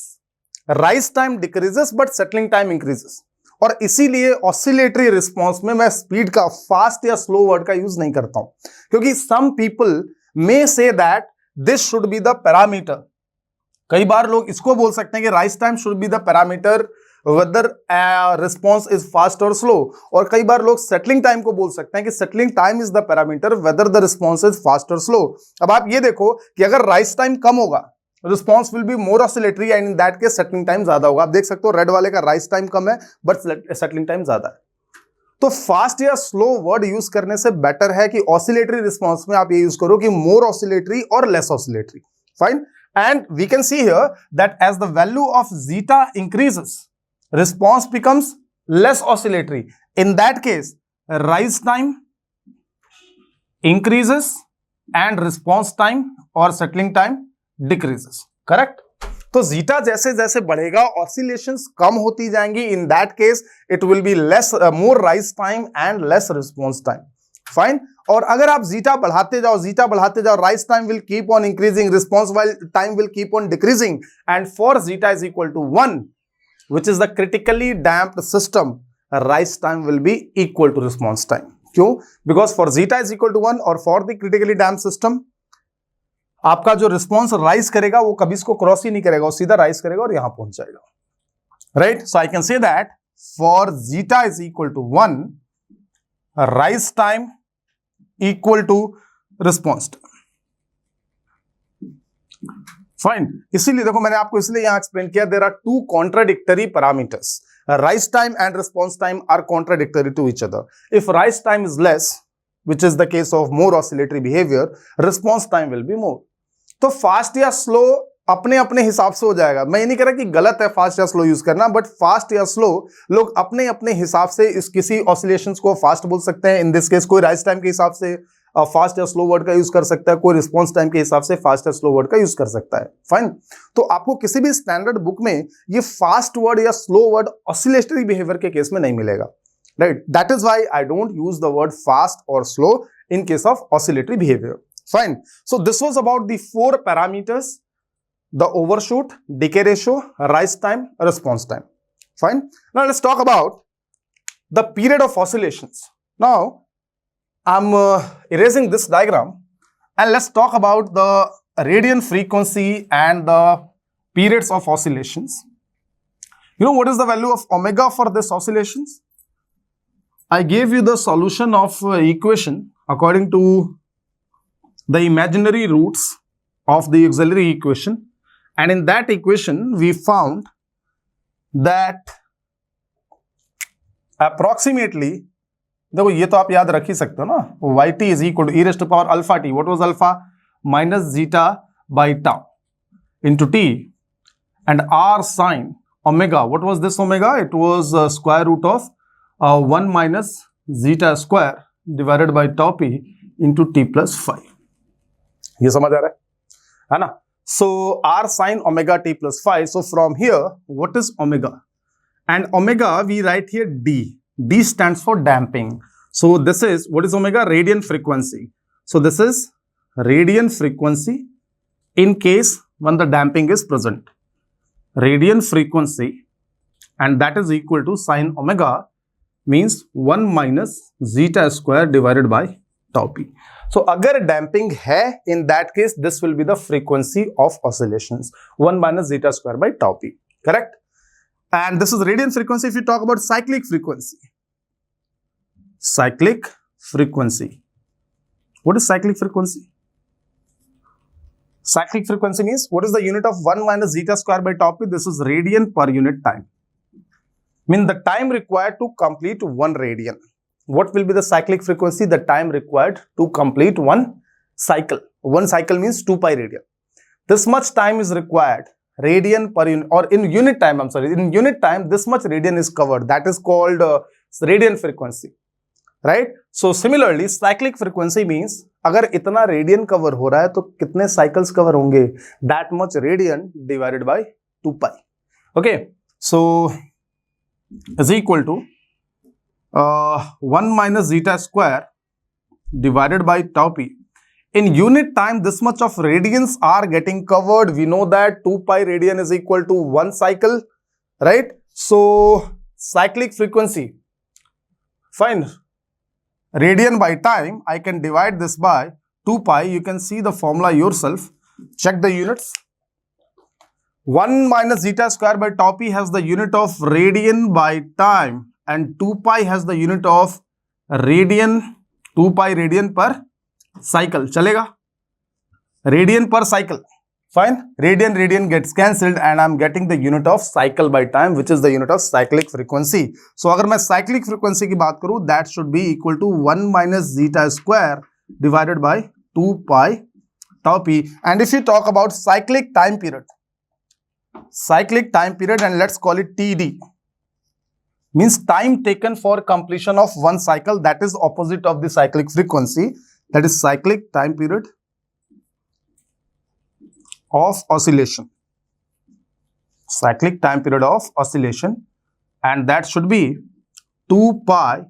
rise time decreases but settling time increases. और इसीलिए oscillatory response में मैं speed का fast या slow word का use नहीं करता हूं, क्योंकि some people may say that this should be the parameter. कई बार लोग इसको बोल सकते हैं कि rise time should be the parameter whether response is fast और स्लो, और कई बार लोग सेटलिंग टाइम को बोल सकते हैं कि settling time is the parameter whether the response is fast और स्लो. अब आप ये देखो कि अगर राइज टाइम कम होगा, response will be more oscillatory and in that case settling time ज्यादा होगा. आप देख सकते हो रेड वाले का राइज टाइम कम है बट सेटलिंग टाइम ज्यादा है. तो फास्ट या स्लो वर्ड यूज करने से बेटर है कि ऑसिलेटरी रिस्पॉन्स में आप ये यूज करो कि मोर ऑसिलेटरी और less oscillatory. Fine. And we can see here that as the value of zeta increases, response becomes less oscillatory. In that case, rise time increases and response time or settling time decreases. Correct? तो zeta जैसे जैसे बढ़ेगा, oscillations कम होती जाएंगी. In that case, it will be more rise time and less response time. Fine. और अगर आप zeta बढ़ाते जाओ, rise time will keep on increasing, response time will keep on decreasing, and for zeta is equal to 1, which is the critically damped system, rise time will be equal to response time. क्यों? Because for zeta is equal to 1 और for the critically damped system आपका जो response rise करेगा वो कभी इसको cross ही नहीं करेगा, वो सीधा राइज करेगा और यहां पहुंच जाएगा. Right. So I can say that for zeta is equal to 1, rise time equal to response time. Fine. इसीलिए देखो मैंने आपको इसलिए यहां एक्सप्लेन किया, there are two contradictory parameters. Rise time and response time are contradictory to each other. If rise time is less, which is the case of more oscillatory behavior, response time will be more. तो fast या slow अपने अपने हिसाब से हो जाएगा. मैं ये नहीं कह रहा कि गलत है फास्ट या स्लो यूज करना, बट फास्ट या स्लो लोग अपने अपने हिसाब से इस किसी ऑसिलेशंस को फास्ट बोल सकते हैं. इन दिस केस कोई राइज टाइम के हिसाब से फास्ट या स्लो वर्ड का यूज कर सकता है, कोई रिस्पॉन्स टाइम के हिसाब से फास्ट या स्लो वर्ड का यूज कर सकता है. फाइन. तो आपको किसी भी स्टैंडर्ड बुक में ये फास्ट वर्ड या स्लो वर्ड ऑसिलेटरी बिहेवियर के केस में नहीं मिलेगा. Right. That is why I don't use the word fast और slow in case of oscillatory behaviour. Fine. So this was about the 4 parameters: the overshoot, decay ratio, rise time, response time. Fine. Now let's talk about the period of oscillations. Now I'm erasing this diagram and let's talk about the radian frequency and the periods of oscillations. You know what is the value of omega for this oscillations? I gave you the solution of equation according to the imaginary roots of the auxiliary equation, and in that equation we found that approximately, देखो ये तो आप याद रख ही सकते हो ना, yt is equal to e raised to power alpha t. What was alpha? Minus zeta by tau into t, and r sine omega. What was this omega? It was square root of 1 minus zeta square divided by tau p into t plus 5. ये समझ आ रहा है ना? So r sine omega t plus 5. So from here, what is omega? And omega we write here d. D stands for damping. So this is, what is omega? Radian frequency. So this is radian frequency in case when the damping is present. Radian frequency, and that is equal to sine omega, means 1 minus zeta square divided by tau p. So अगर damping है, in that case this will be the frequency of oscillations, 1 minus zeta square by tau p. Correct? And this is radian frequency. If you talk about cyclic frequency, cyclic frequency. What is cyclic frequency? Cyclic frequency means, what is the unit of 1 minus zeta square by tau p? This is radian per unit time. Mean the time required to complete 1 radian. What will be the cyclic frequency? The time required to complete 1 cycle. 1 cycle means 2 pi radian. This much time is required, radian per unit, or in unit time, I'm sorry, in unit time this much radian is covered. That is called radian frequency. Right? So similarly, cyclic frequency means अगर इतना radian cover हो रहा है तो कितने cycles cover होंगे? That much radian divided by 2 pi. Okay? So is equal to 1 minus zeta square divided by tau p. In unit time, this much of radians are getting covered. We know that 2 pi radian is equal to 1 cycle, right? So cyclic frequency, fine. Radian by time, I can divide this by 2 pi. You can see the formula yourself. Check the units. 1 minus zeta square by tau p has the unit of radian by time, and 2 pi has the unit of radian, 2 pi radian per cycle. चलेगा? Radian per cycle. Fine. Radian gets cancelled and I'm getting the unit of cycle by time, which is the unit of cyclic frequency. So अगर मैं cyclic frequency की बात करूँ, that should be equal to 1 minus zeta square divided by 2 pi tau p. And if you talk about cyclic time period, and let's call it TD, means time taken for completion of 1 cycle. That is opposite of the cyclic frequency. That is cyclic time period of oscillation. Cyclic time period of oscillation, and that should be 2 pi,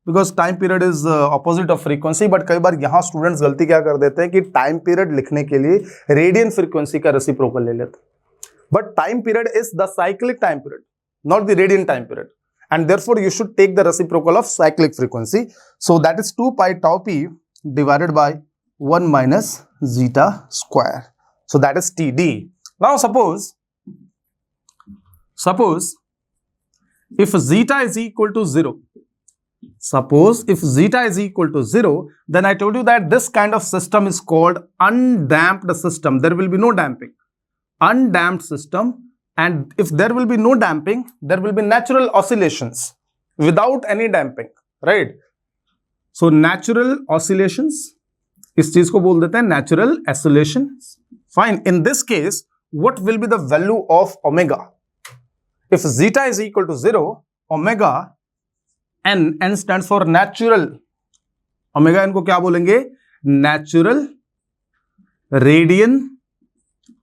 because time period is opposite of frequency. But कई बार यहाँ students गलती क्या कर देते हैं कि time period लिखने के लिए radian frequency का reciprocal ले लेते हैं. But time period is the cyclic time period, not the radian time period. And therefore, you should take the reciprocal of cyclic frequency. So that is 2 pi tau p divided by 1 minus zeta square. So that is TD. Now suppose if zeta is equal to 0, then I told you that this kind of system is called undamped system. There will be no damping. Undamped system. And if there will be no damping, there will be natural oscillations without any damping, right? So natural oscillations, इस चीज को बोल देते हैं natural oscillations. Fine. In this case, what will be the value of omega? If zeta is equal to 0, omega, n stands for natural. Omega n को क्या बोलेंगे? Natural radian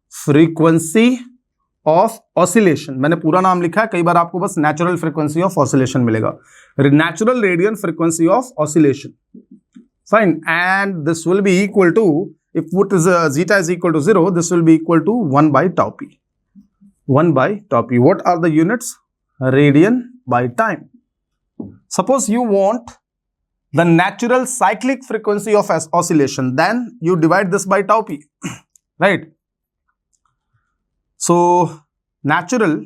frequency of oscillation. मैंने पूरा नाम लिखा है, कई बार आपको बस नेचुरल फ्रीक्वेंसी ऑफ ऑसिलेशन मिलेगा. Natural radian frequency of oscillation. fine, and this will be equal to, if what is zeta is equal to 0, this will be equal to 1 by tau p. 1 by tau p. What are the units? Radian by time. Suppose you want the natural cyclic frequency of oscillation, then you divide this by tau p, right? So natural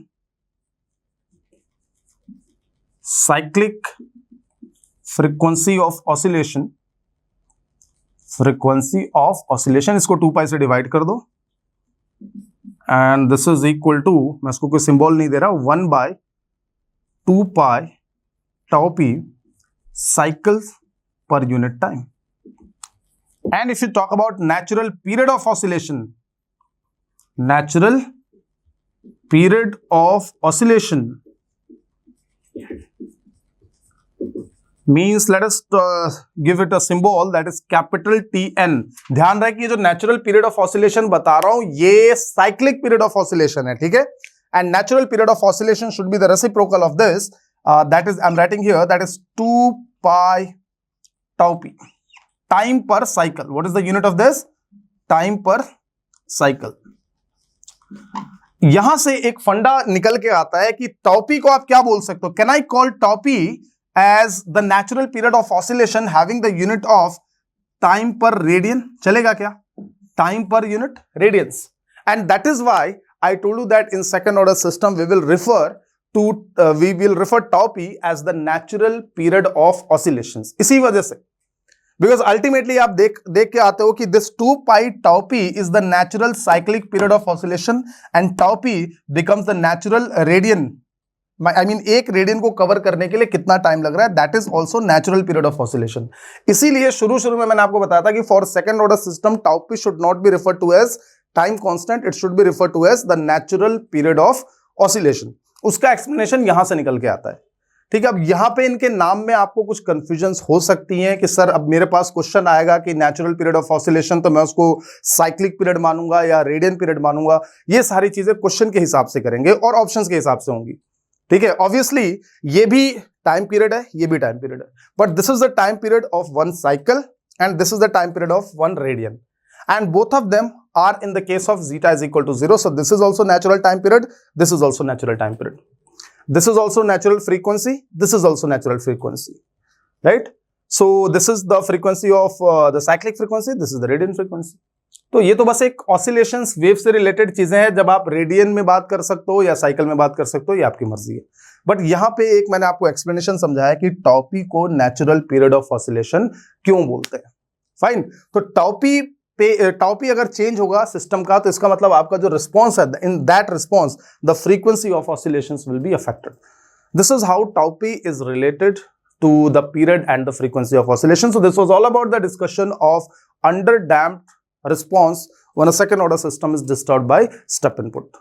cyclic frequency of oscillation, इसको 2 पाई से divide कर दो, and this is equal to, मैं इसको कोई symbol नहीं दे रहा, 1 by 2 pi tau p cycles per unit time. And if you talk about natural period of oscillation, natural period of oscillation means, let us give it a symbol, that is capital TN. ध्यान रहे कि ये जो natural period of oscillation बता रहा हूं, ये cyclic period of oscillation है, ठीक है? And natural period of oscillation should be the reciprocal of this. That is, I'm writing here, that is 2 pi tau p. Time per cycle. What is the unit of this? Time per cycle. यहां से एक फंडा निकल के आता है कि tau p को आप क्या बोल सकते हो? Can I call tau p as the natural period of oscillation having the unit of time per radian? चलेगा क्या? Time per unit radians. And that is why I told you that in second order system we will refer tau p as the natural period of oscillations. इसी वजह से, because ultimately आप देख के आते हो कि this 2 pi tau p is the natural cyclic period of oscillation and tau p becomes the natural radian. I mean एक रेडियन को कवर करने के लिए कितना टाइम लग रहा है, that is also natural period of oscillation. इसीलिए शुरू में मैंने आपको बताया था कि for second order system tau p should not be refer to as time constant, it should be refer to as the natural period of oscillation. उसका explanation यहां से निकल के आता है, ठीक है? अब यहां पे इनके नाम में आपको कुछ कंफ्यूजन हो सकती हैं कि सर अब मेरे पास क्वेश्चन आएगा कि नेचुरल पीरियड ऑफ ऑसिलेशन, तो मैं उसको साइक्लिक पीरियड मानूंगा या रेडियन पीरियड मानूंगा. ये सारी चीजें क्वेश्चन के हिसाब से करेंगे और ऑप्शंस के हिसाब से होंगी, ठीक है? ऑब्वियसली ये भी टाइम पीरियड है, ये भी टाइम पीरियड है, but this is the time period of one cycle and this is the time period of one radian, and both of them are in the case of zeta is equal to 0. So this is also natural time period, this is also natural time period, this is also natural frequency, this is also natural frequency, right? So this is the frequency of the cyclic frequency, this is the radian frequency. तो ये तो बस एक oscillations wave से related चीजें हैं. जब आप रेडियन में बात कर सकते हो या साइकिल में बात कर सकते हो, ये आपकी मर्जी है. बट यहां पे एक मैंने आपको एक्सप्लेनेशन समझाया कि tau p को नेचुरल पीरियड ऑफ ऑसिलेशन क्यों बोलते हैं. फाइन. तो tau p अगर चेंज होगा सिस्टम का, तो इसका मतलब आपका जो रिस्पॉन्स है, in that response the frequency of oscillations will be affected. This is how tau p is related to the period and the frequency of oscillation. So this was all about the discussion of underdamped response when a second order system is disturbed by step input.